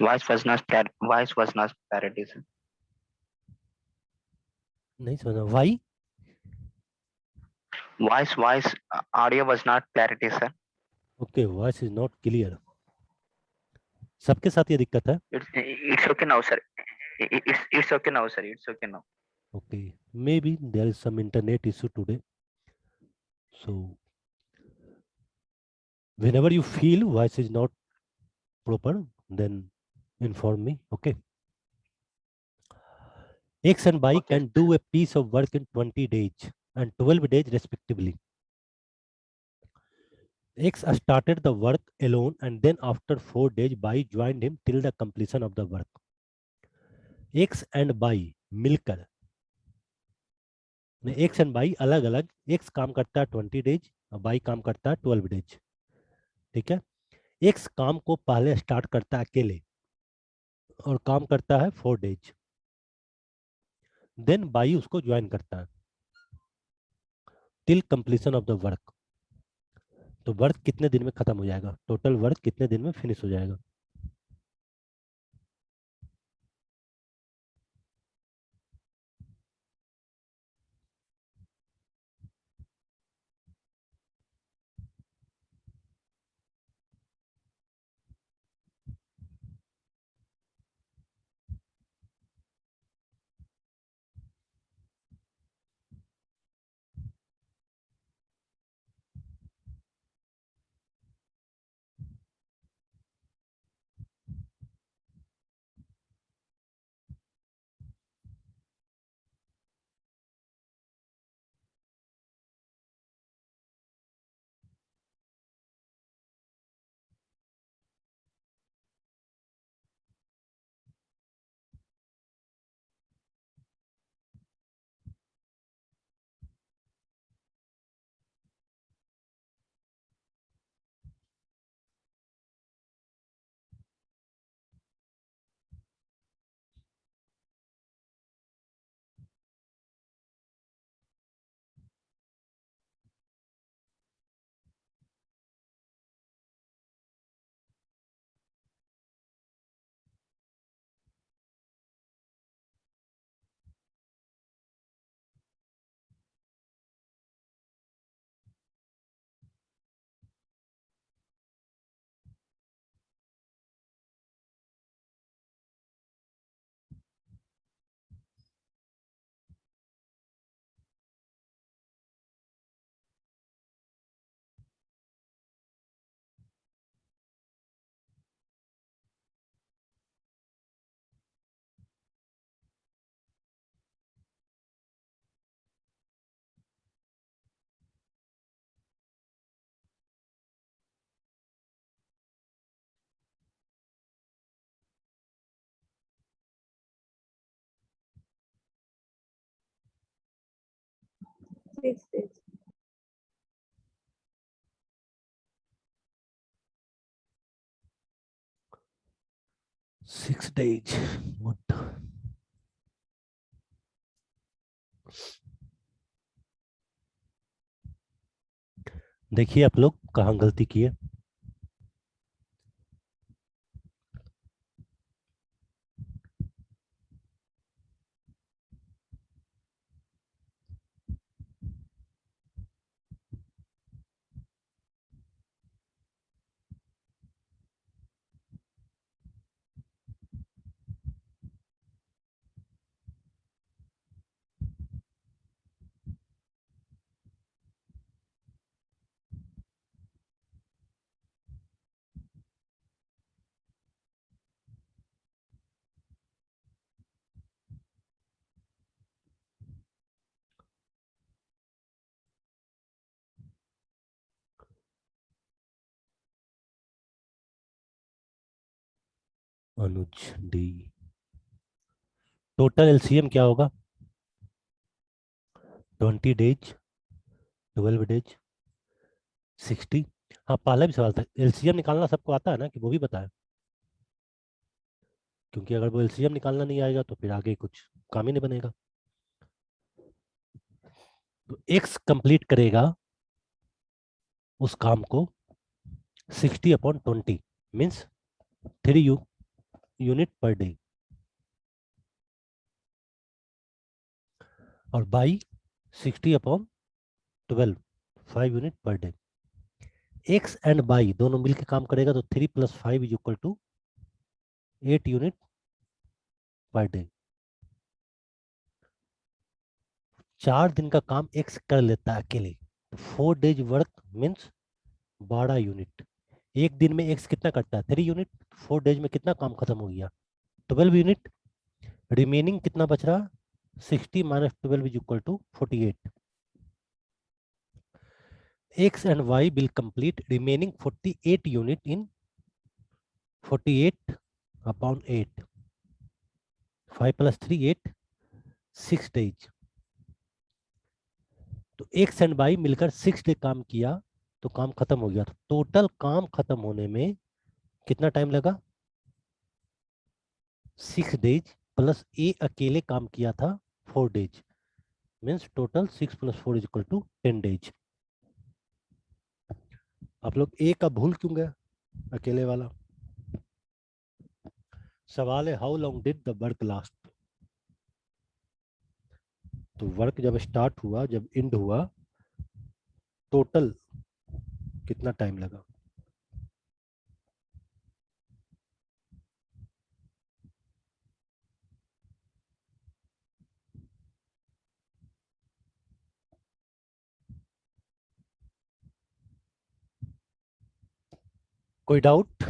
Voice was not clarity sir. नहीं समझा। Y Voice audio was not clarity sir. Okay, voice is not clear. सबके साथ ये दिक्कत है? It's okay now sir. It's okay now sir. It's okay now. Okay, maybe there is some internet issue today. So whenever you feel voice is not proper, then inform me. Okay. X and Y Okay. can do a piece of work in 20 days and 12 days respectively. X started the work alone and then after 4 days Y joined him till the completion of the work. X and Y मिलकर, X and Y अलग अलग, X काम करता है 20 days और Y काम करता है 12 डेज। ठीक है, X काम को पहले स्टार्ट करता है अकेले और काम करता है 4 डेज, देन Y उसको ज्वाइन करता है till completion of the work. तो वर्क कितने दिन में खत्म हो जाएगा, टोटल वर्क कितने दिन में फिनिश हो जाएगा? 6 days. 6 days. Good. देखिए आप लोग कहाँ गलती की है। अनुज डी। टोटल एलसीएम क्या होगा? 20 डेज, 12 डेज, 60। हाँ, पहला भी सवाल था, एलसीएम निकालना सबको आता है ना, कि वो भी बताएं? क्योंकि अगर वो एलसीएम निकालना नहीं आएगा तो फिर आगे कुछ काम ही नहीं बनेगा। तो एक्स कंप्लीट करेगा उस काम को 60/20 मीन्स 3 यूनिट पर डे, और by 60/12 5 unit per day. X and by दोनों मिलकर काम करेगा तो 3 + 5 = 8 यूनिट पर डे। 4 दिन का काम एक्स कर लेता है अकेले, 4 डेज वर्क मीन्स 12 यूनिट। एक दिन में एक्स कितना करता है? 3 यूनिट। 4 डेज में कितना काम खत्म हो गया? 12 यूनिट। रिमेनिंग कितना बच रहा? 60 - 12 = 48। X and Y will complete remaining 48 unit in 48/8. 5 + 3 8 6 days. तो X and Y मिलकर 6 डे काम किया तो काम खत्म हो गया। तो टोटल काम खत्म होने में कितना टाइम लगा? 6 डेज प्लस ए अकेले काम किया था 4 डेज, मीन्स टोटल 6 + 4 = 10 डेज। आप लोग ए का भूल क्यों गए, अकेले वाला? सवाल है how long did the work last. तो वर्क जब स्टार्ट हुआ, जब एंड हुआ, टोटल कितना टाइम लगा? कोई doubt?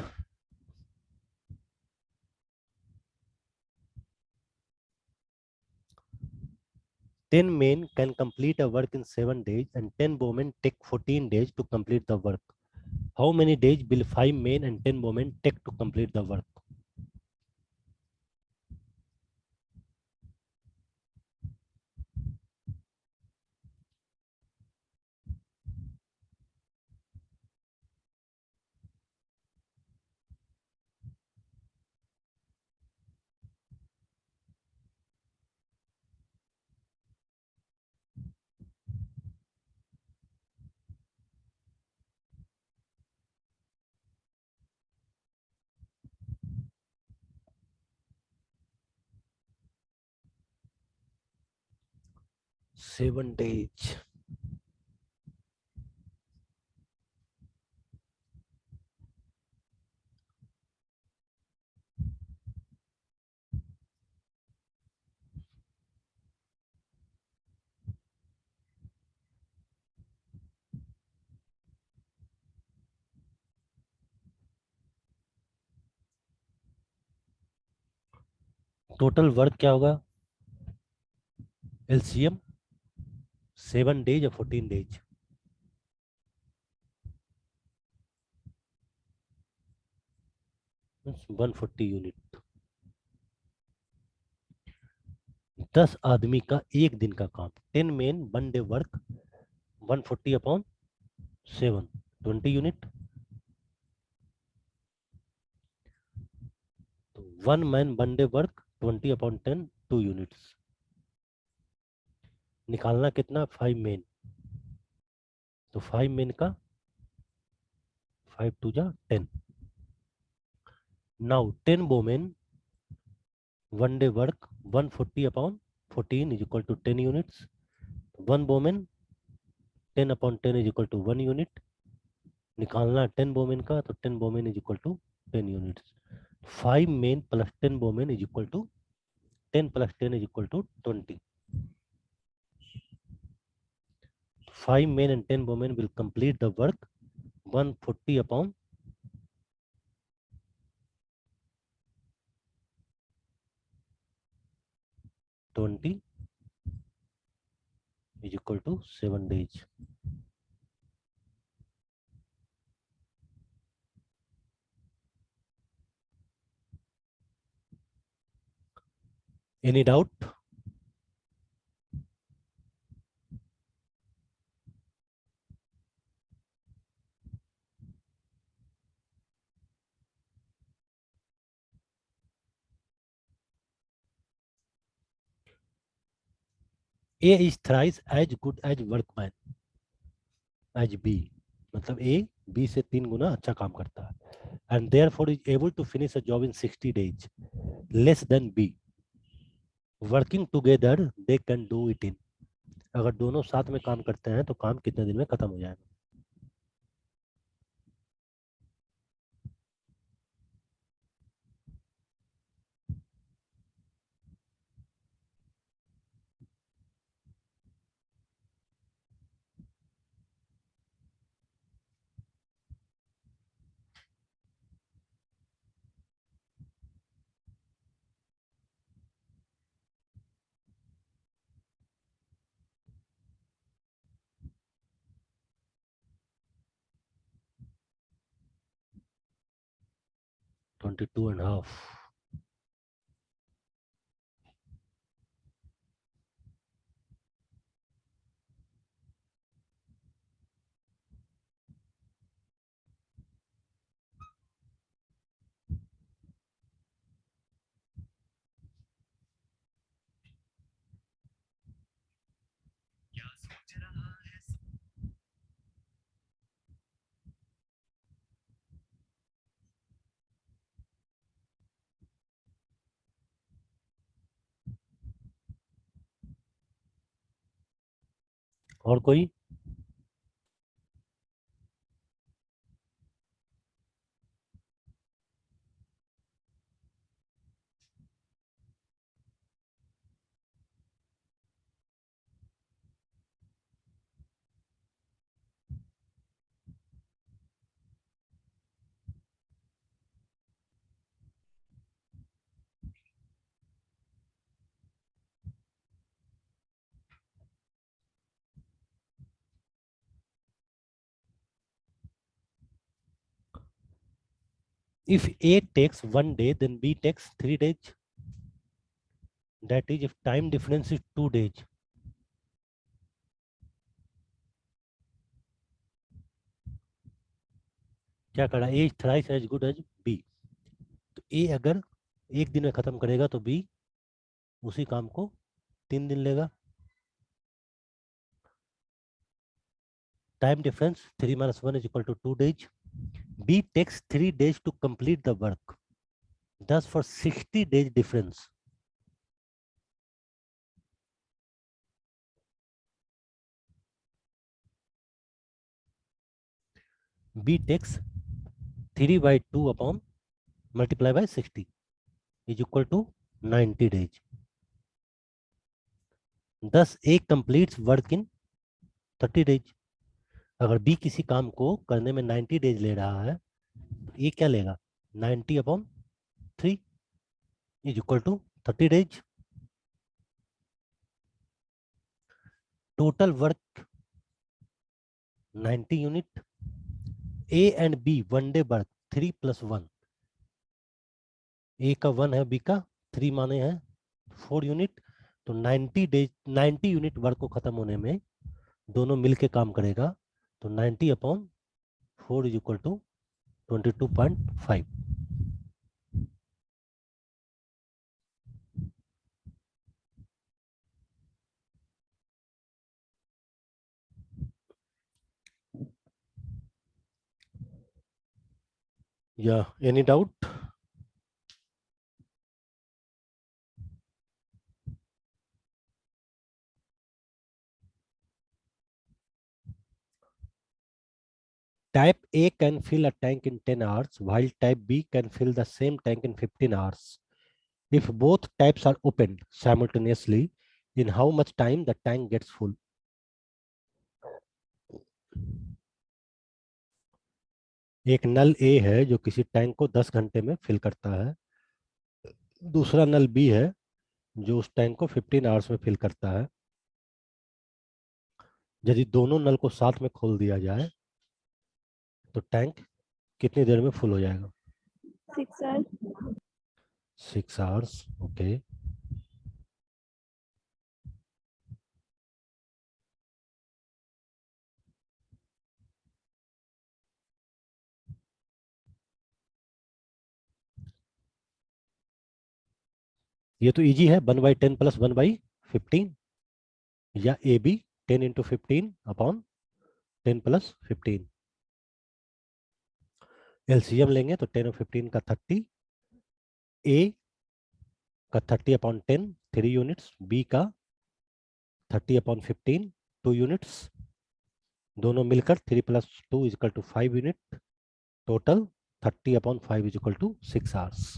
Ten men can complete a work in 7 days and 10 women take 14 days to complete the work. How many days will 5 men and 10 women take to complete the work? Seven days. Total work क्या होगा? LCM 7 days या 14 days? Means 140 unit. 10 आदमी का एक दिन का काम, 10 men 1 day work, 140 upon 7, 20 unit. तो 1 man 1 day work 20 upon 10, 2 units. निकालना कितना, 5 men। तो 5 men का 5 2 जा 10। Now 10 women 1 day work 140 upon 14 is equal to 10 units। 1 woman 10 upon 10 is equal to 1 unit। निकालना 10 women का, तो 10 women is equal to 10 units। 5 men plus 10 women is equal to 10 plus 10 is equal to 20। 5 men and 10 women will complete the work 140 upon 20 is equal to 7 days। Any doubt? A is thrice as good as workman as B। मतलब A B से 3 गुना अच्छा काम करता है। And therefore is able to finish a job in 60 days less than B। Working together they can do it in। अगर दोनों साथ में काम करते हैं तो काम कितने दिन में खत्म हो जाएगा। Two and a half। और कोई? If A takes 1 day, then B takes 3 days. That is, if time difference is 2 days. क्या करा? A is thrice as good as B। तो A अगर एक दिन में खत्म करेगा तो B उसी काम को 3 दिन लेगा। Time difference 3 minus 1 is equal to 2 days। B takes 3 days to complete the work। Thus for 60 days difference, B takes 3 by 2 upon multiply by 60 is equal to 90 days। Thus A completes work in 30 days। अगर B किसी काम को करने में 90 days ले रहा है तो A क्या लेगा? 90 upon 3 is equal to 30 days. Total work 90 unit. A एंड B 1 डे वर्क 3 + 1। A का 1 है, B का 3 माने हैं 4 यूनिट। तो 90 यूनिट वर्क को खत्म होने में दोनों मिलके काम करेगा, तो 90/4 इज इक्वल टू 22.5। या any doubt? Type A can fill a tank in 10 hours, while type B can fill the same tank in 15 hours. If both types are opened simultaneously, in how much time the tank gets full? एक नल A है जो किसी tank को 10 घंटे में fill करता है, दूसरा नल B है जो उस टैंक को 15 आवर्स में फिल करता है। यदि दोनों नल को साथ में खोल दिया जाए तो टैंक कितनी देर में फुल हो जाएगा? 6 hours. 6 आवर्स। ओके, ये तो इजी है, 1/10 + 1/15, या ए बी 10 × 15/10 + 15। एलसीएम लेंगे तो 10 और 15 का 30, ए का 30/10 3 यूनिट्स, बी का 30/15 2 यूनिट्स, दोनों मिलकर 3 + 2 = 5 यूनिट, टोटल 30/5 = 6 आवर्स।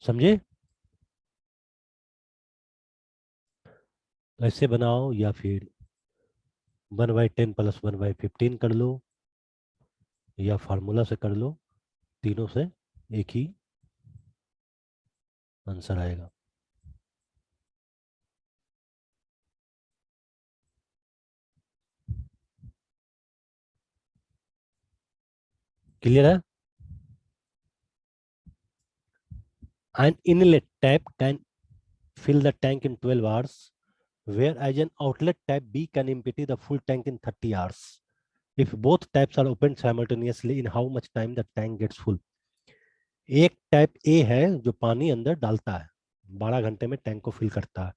समझे? ऐसे बनाओ या फिर 1/10 + 1/15 कर लो, या फार्मूला से कर लो, तीनों से एक ही आंसर आएगा। क्लियर है? An inlet tap can fill the tank in 12 hours, whereas an outlet tap B can empty the full tank in 30 hours. If both taps are opened simultaneously, in how much time the tank gets full? एक tap ए है जो पानी अंदर डालता है, 12 घंटे में tank को फिल करता है।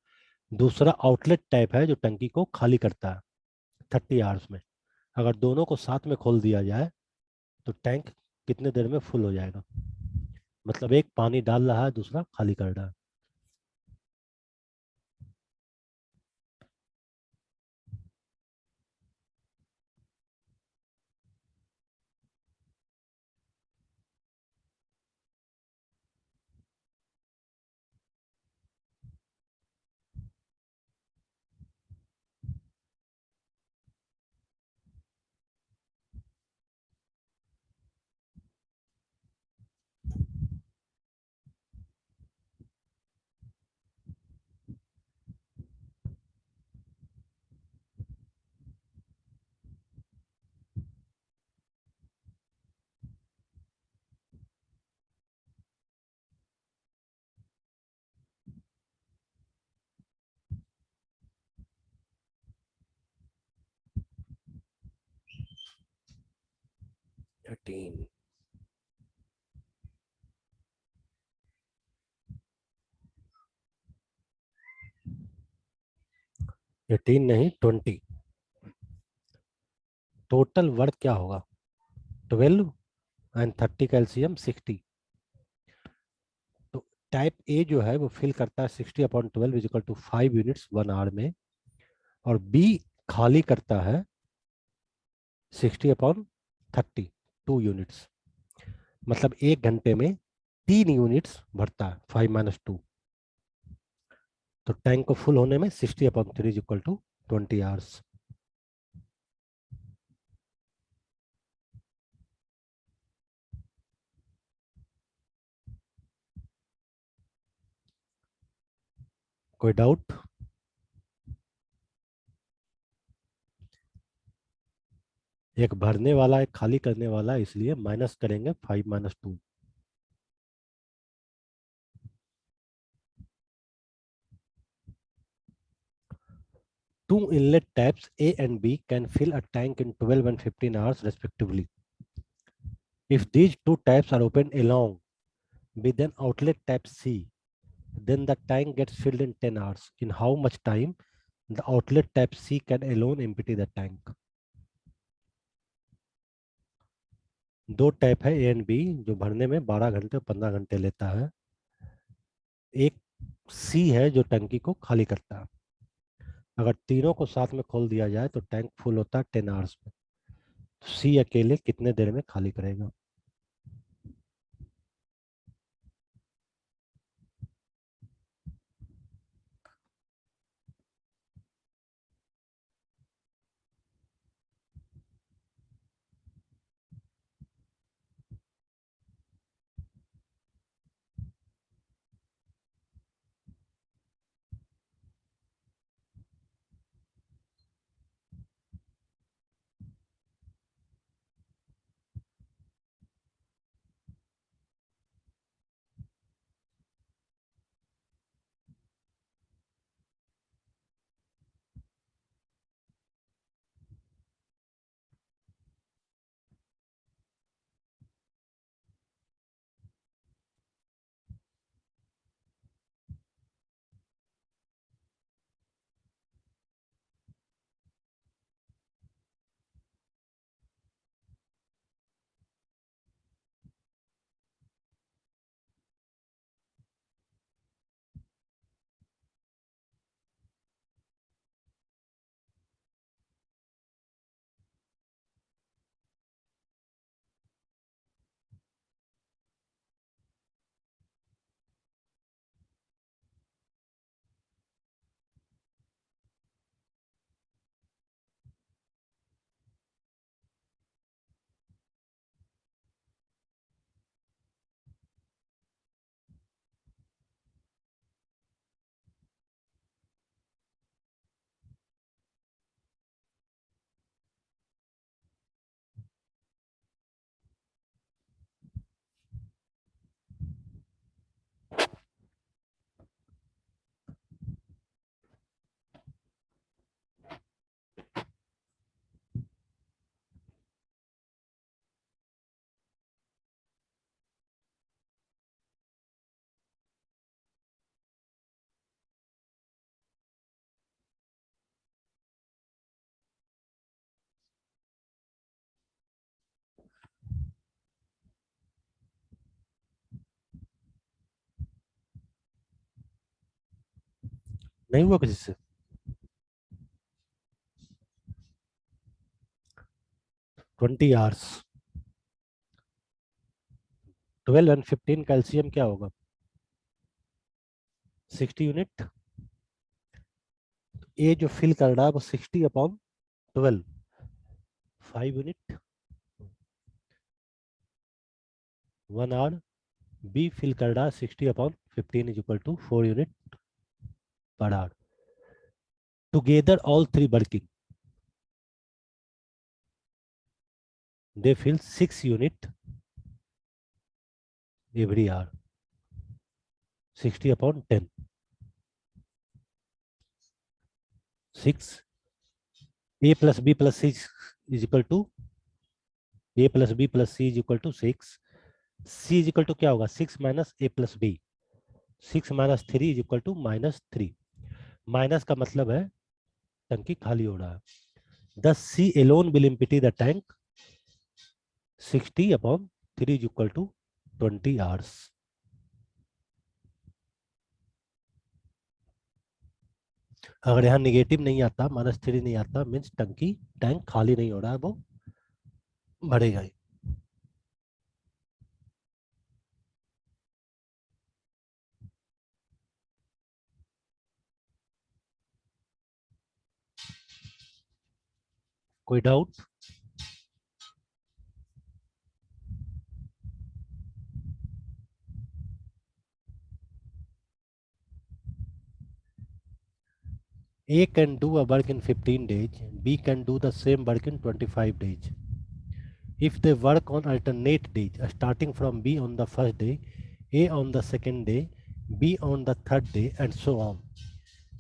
दूसरा आउटलेट टैप है जो टंकी को खाली करता है 30 आवर्स में। अगर दोनों को साथ में खोल दिया जाए तो टैंक कितने देर में फुल हो जाएगा? मतलब एक पानी डाल रहा है, दूसरा खाली कर रहा है। थर्टीन 18 नहीं 20। टोटल वर्क क्या होगा? 12 एंड 30 का एलसीएम 60। तो टाइप ए जो है वो फिल करता है 60/12 = 5 यूनिट्स 1 आवर में, और बी खाली करता है 60/30 2 यूनिट्स। मतलब एक घंटे में 3 यूनिट्स भरता है 5 - 2। तो टैंक को फुल होने में 60/3 = 20 आवर्स। कोई डाउट? एक भरने वाला एक खाली करने वाला, इसलिए माइनस करेंगे 5 - 2। two inlet taps A and B can fill a tank in 12 and 15 hours respectively. If these two taps are opened along with an outlet tap C, then the tank gets filled in 10 hours. In how much time the outlet tap C can alone empty the tank? दो tap है ए and B जो भरने में 12 घंटे 15 घंटे लेता है. एक सी है जो टंकी को खाली करता है. अगर तीनों को साथ में खोल दिया जाए तो टैंक फुल होता है 10 आवर्स में. तो सी अकेले कितने देर में खाली करेगा? नहीं हुआ किसी से? ट्वेंटी आवर्स 12 एंड 15 कैल्शियम क्या होगा? 60 यूनिट. ए जो फिल कर रहा है वो 60/12 5 यूनिट 1 आवर. बी फिल कर रहा है 60/15 is equal to 4 unit per hour. Together all three working, they fill 6 unit every hour. 60/10 6. A plus B plus C is equal to A plus B plus C is equal to 6. C is equal to क्या होगा? 6 minus A plus B. 6 minus 3 is equal to -3. Minus का मतलब है टंकी खाली हो रहा है. Thus C alone will empty the tank 60/3 is equal to 20 hours. अगर यहाँ निगेटिव नहीं आता, -3 नहीं आता, मीन्स टैंक खाली नहीं हो रहा है, वो बढ़ेगा ही. कोई doubt? A can do a work in 15 days, B can do the same work in 25 days. If they work on alternate days, starting from B on the first day, A on the second day, B on the third day, and so on,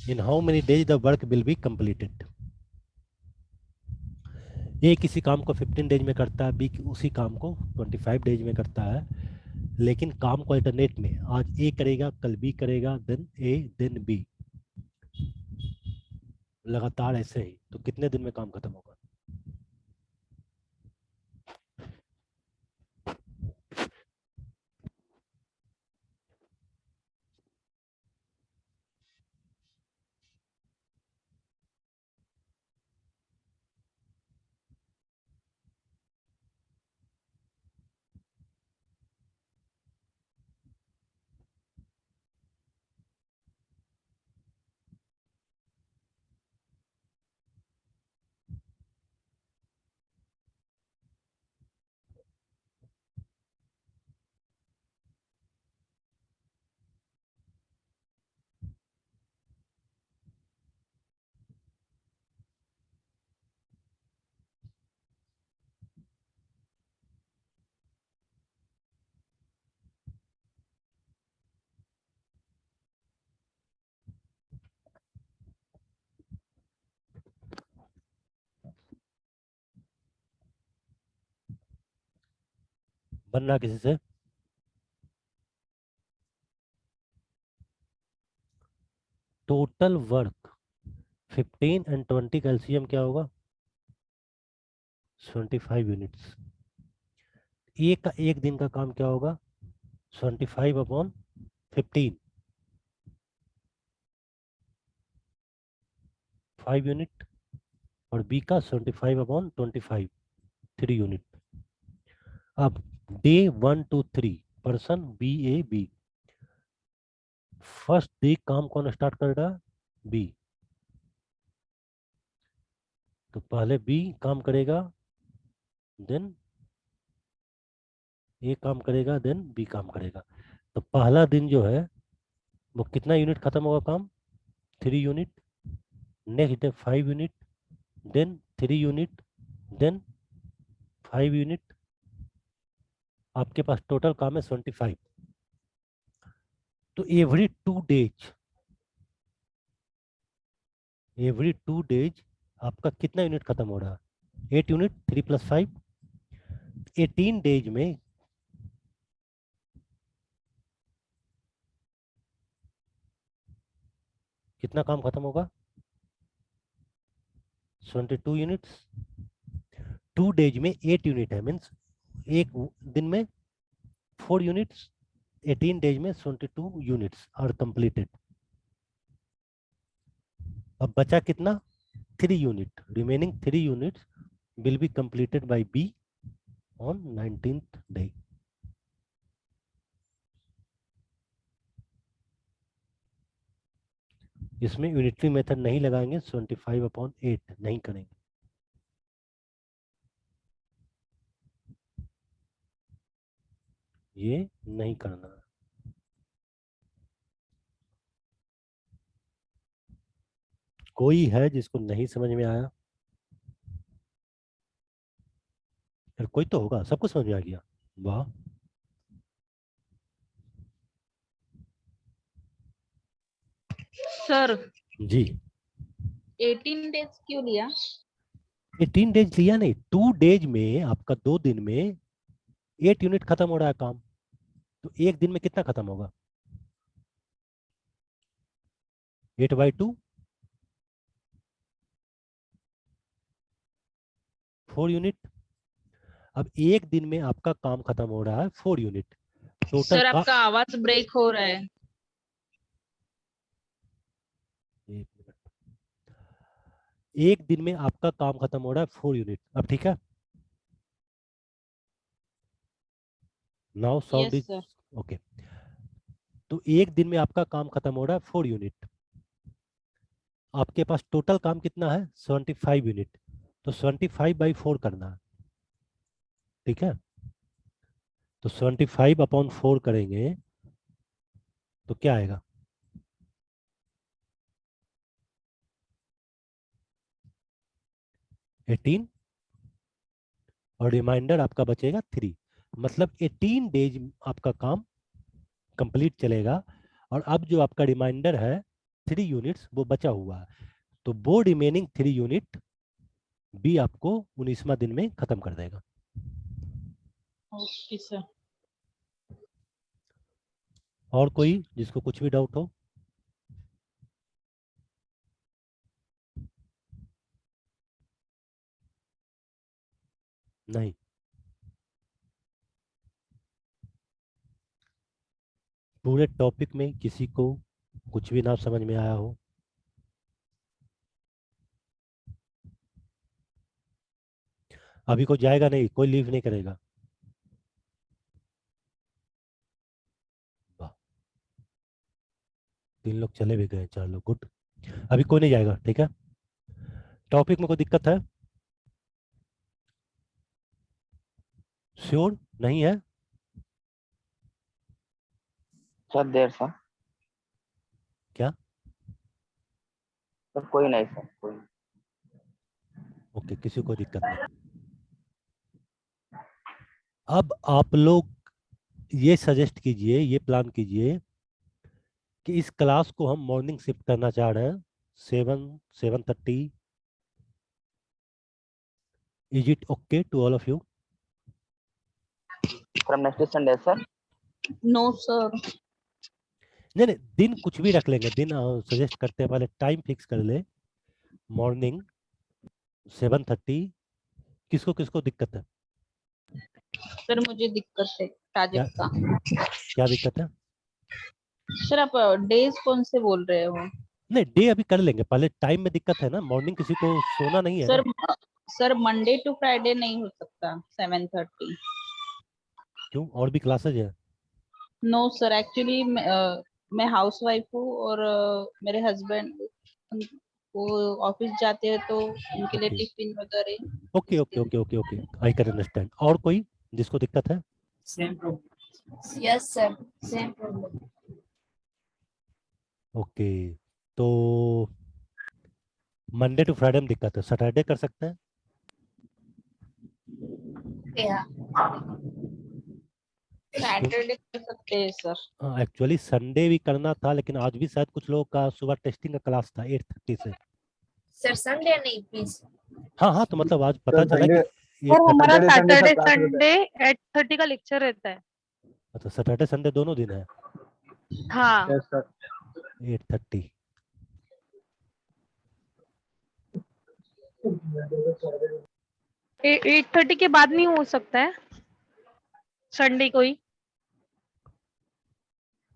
in how many days the work will be completed. A किसी काम को 15 days में करता है, B उसी काम को 25 days में करता है, लेकिन काम को अल्टरनेट में आज ए करेगा, कल बी करेगा, देन ए, देन बी, लगातार ऐसे ही, तो कितने दिन में काम खत्म होगा? बन रहा किसी से? टोटल वर्क 15 एंड 20 का एलसीएम क्या होगा? 25 यूनिट्स। एक दिन का काम क्या होगा? 25 अपॉन 15, 5 यूनिट, और बी का 75 अपॉन 25, 3 यूनिट। अब day 1 to 3 person B A B, first day काम कौन स्टार्ट कर रहा? बी। तो पहले बी काम करेगा, देन ए काम करेगा, देन बी काम करेगा। तो पहला दिन जो है वो कितना यूनिट खत्म होगा काम? 3 unit. Next day 5 unit, then 3 unit, then 5 unit. आपके पास टोटल काम है 25। तो एवरी 2 डेज आपका कितना यूनिट खत्म हो रहा है? 8 यूनिट, 3 + 5, 18 डेज में कितना काम खत्म होगा? 22 यूनिट्स। 2 डेज में 8 यूनिट है, मीन्स एक दिन में 4 यूनिट्स, 18 डेज में 22 यूनिट्स आर कंप्लीटेड। अब बचा कितना? 3 unit. Remaining 3 units will be completed by be on 19th day. इसमें यूनिटरी मेथड नहीं लगाएंगे, 25/8 नहीं करेंगे। ये नहीं करना। कोई है जिसको नहीं समझ में आया? यार कोई तो होगा, सबको समझ में आ गया? वाह। सर जी 18 डेज क्यों लिया? 18 डेज लिया नहीं, 2 डेज में आपका 2 दिन में 8 यूनिट खत्म हो रहा है काम, तो एक दिन में कितना खत्म होगा? 8/2, 4 यूनिट। अब एक दिन में आपका काम खत्म हो रहा है 4 यूनिट। टोटल सर आपका आवाज ब्रेक हो रहा है। एक दिन में आपका काम खत्म हो रहा है 4 यूनिट। अब ठीक है, now solve this. Sir okay, तो एक दिन में आपका काम खत्म हो रहा है 4 यूनिट। आपके पास टोटल काम कितना है? 75 यूनिट। तो 75/4 करना है, ठीक है? तो 75/4 करेंगे तो क्या आएगा? 18, और रिमाइंडर आपका बचेगा 3। मतलब 18 डेज आपका काम कंप्लीट चलेगा। और अब जो आपका रिमाइंडर है 3 यूनिट्स वो बचा हुआ है, तो वो रिमेनिंग 3 यूनिट बी आपको 19वां दिन में खत्म कर देगा। Okay sir. और कोई जिसको कुछ भी डाउट हो? नहीं? पूरे टॉपिक में किसी को कुछ भी ना समझ में आया हो? अभी कोई जाएगा नहीं, कोई लीव नहीं करेगा? वाह, 3 लोग चले भी गए, 4 लोग, गुड। अभी कोई नहीं जाएगा, ठीक है? टॉपिक में कोई दिक्कत है? श्योर नहीं है? सर देर सर। क्या? सर कोई नहीं सर, कोई। ओके, किसी को दिक्कत नहीं। अब आप लोग ये सजेस्ट कीजिए, ये प्लान कीजिए कि इस क्लास को हम मॉर्निंग शिफ्ट करना चाह रहे हैं, 7:30। Is it okay to all of you? From next Sunday sir. No sir. नहीं नहीं, दिन कुछ भी रख लेंगे, दिन सजेस्ट करते हैं, पहले टाइम फिक्स कर ले। मॉर्निंग 7:30। किसको किसको दिक्कत है? सर मुझे दिक्कत है ताजिक का। क्या दिक्कत है? सर आप डेज कौन से बोल रहे हो? नहीं, डे अभी कर लेंगे, पहले टाइम में दिक्कत है ना, मॉर्निंग किसी को सोना नहीं है सर ना। सर मंडे टू फ्राइडे नहीं हो सकता 7:30। क्यों, और भी क्लासेज है? नो सर, एक्चुअली मैं हाउस वाइफ हूँ और मेरे हस्बैंड वो ऑफिस जाते हैं तो उनके लिए ओके टिफिन वगैरह। Okay okay okay okay okay, I can understand. और कोई जिसको दिक्कत है? Yes sir, same problem. Okay, तो मंडे टू फ्राइडे में दिक्कत है, सैटरडे कर सकते हैं? सैटरडे कर सकते हैं सर। एक्चुअली संडे भी करना था, लेकिन आज भी शायद कुछ लोगों का सुबह टेस्टिंग का क्लास था 8:30 से। सर संडे नहीं प्लीज। हाँ हाँ, तो मतलब आज पता चला कि सर हमारा 8:30। सैटरडे संडे 8:30 का लेक्चर रहता है। अच्छा, सैटरडे संडे दोनों दिन है? हाँ। 8:30। 8:30 के बाद नहीं हो सकता है संडे को ही?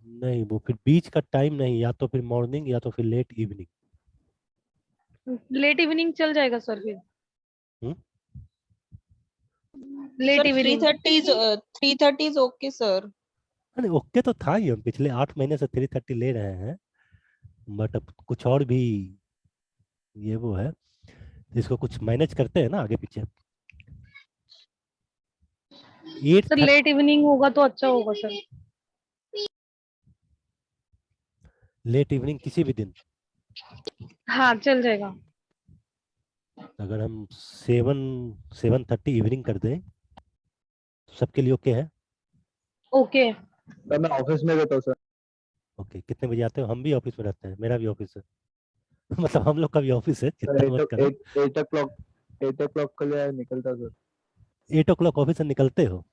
नहीं, वो फिर बीच का टाइम नहीं, या तो फिर मॉर्निंग या तो फिर लेट इवनिंग। लेट इवनिंग चल जाएगा सर फिर। Hmm? Late sir evening 3:30 is okay sir. अरे ओके तो था ही, हम पिछले 8 महीने से 3:30 ले रहे हैं, बट अब कुछ और भी ये वो है, इसको कुछ मैनेज करते हैं ना आगे पीछे। सर लेट इवनिंग होगा तो अच्छा होगा सर। लेट इवनिंग किसी भी दिन? हाँ चल जाएगा। अगर हम 7:30 इवनिंग कर दें तो सबके लिए ओके है? ओके। सर मैं ऑफिस में रहता हूँ सर। ओके, कितने बजे आते हो? हम भी ऑफिस में रहते हैं, मेरा भी ऑफिस है। मतलब हम लोग का भी ऑफिस है, चिंता मत करो। 8 o'clock के लिए निकलता सर। 8 o'clock ऑफिस से निकलते हो?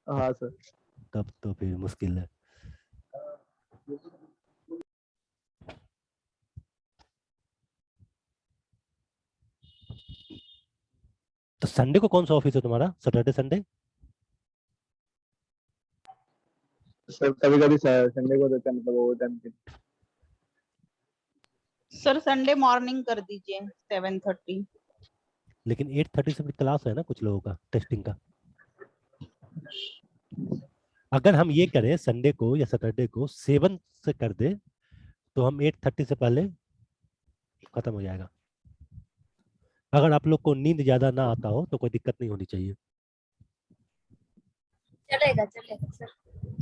हाँ सर। तब तो फिर मुश्किल है। तो संडे को कौन सा ऑफिस है तुम्हारा, सैटरडे संडे? सर कभी कभी संडे को देता है, मतलब ओवर टाइम के। सर संडे मॉर्निंग कर दीजिए 7:30। लेकिन 8:30 से भी क्लास है ना कुछ लोगों का टेस्टिंग का। अगर हम ये करें संडे को या सैटरडे को 7 से कर दे तो हम 8:30 से पहले खत्म हो जाएगा। अगर आप लोग को नींद ज्यादा ना आता हो तो कोई दिक्कत नहीं होनी चाहिए। चलेगा चलेगा सर।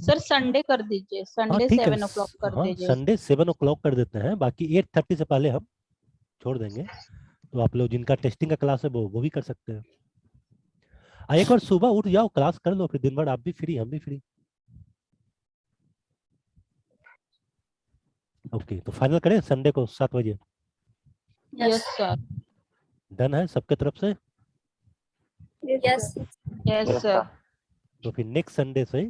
सर संडे कर दीजिए, हाँ संडे ठीक है, 7 o'clock कर हाँ दीजिए। संडे 7 o'clock कर देते हैं, बाकी 8:30 से पहले हम छोड़ देंगे। तो आप लोग जिनका टेस्टिंग का क्लास है वो भी कर सकते हैं। एक बार सुबह उठ जाओ, क्लास कर लो, फिर दिन भर आप भी फ्री हम भी फ्री। ओके, तो फाइनल करें संडे को 7 बजे। Yes sir. डन है सबके तरफ से? Yes yes sir. तो फिर नेक्स्ट संडे से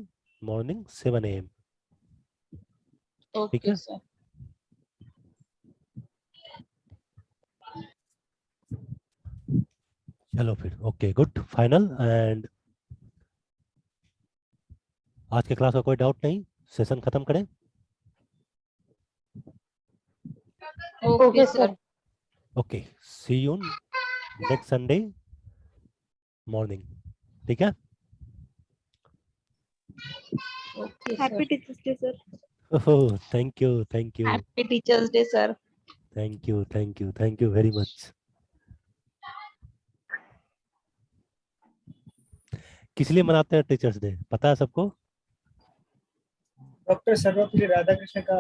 मॉर्निंग 7 AM। ठीक ओके है। सर। चलो फिर, ओके गुड, फाइनल। एंड आज के क्लास का कोई डाउट नहीं, सेशन खत्म करें? Okay sir. Okay, see you next Sunday morning. ठीक है। Okay happy sir. Teachers day sir. Oh, thank you, thank you, happy teachers day sir. Thank you, thank you, thank you very much. किस लिए मनाते हैं teachers day, पता है सबको? Doctor Sarvepalli Radhakrishna का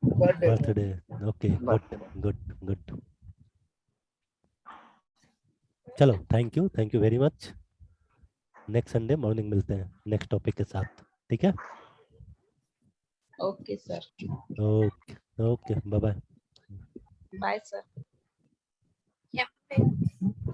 birthday. Birthday. Okay, good good good. चलो, thank you very much. Next Sunday morning मिलते हैं नेक्स्ट टॉपिक के साथ। ठीक है। Okay sir. Okay okay, bye bye. Bye sir. Yeah.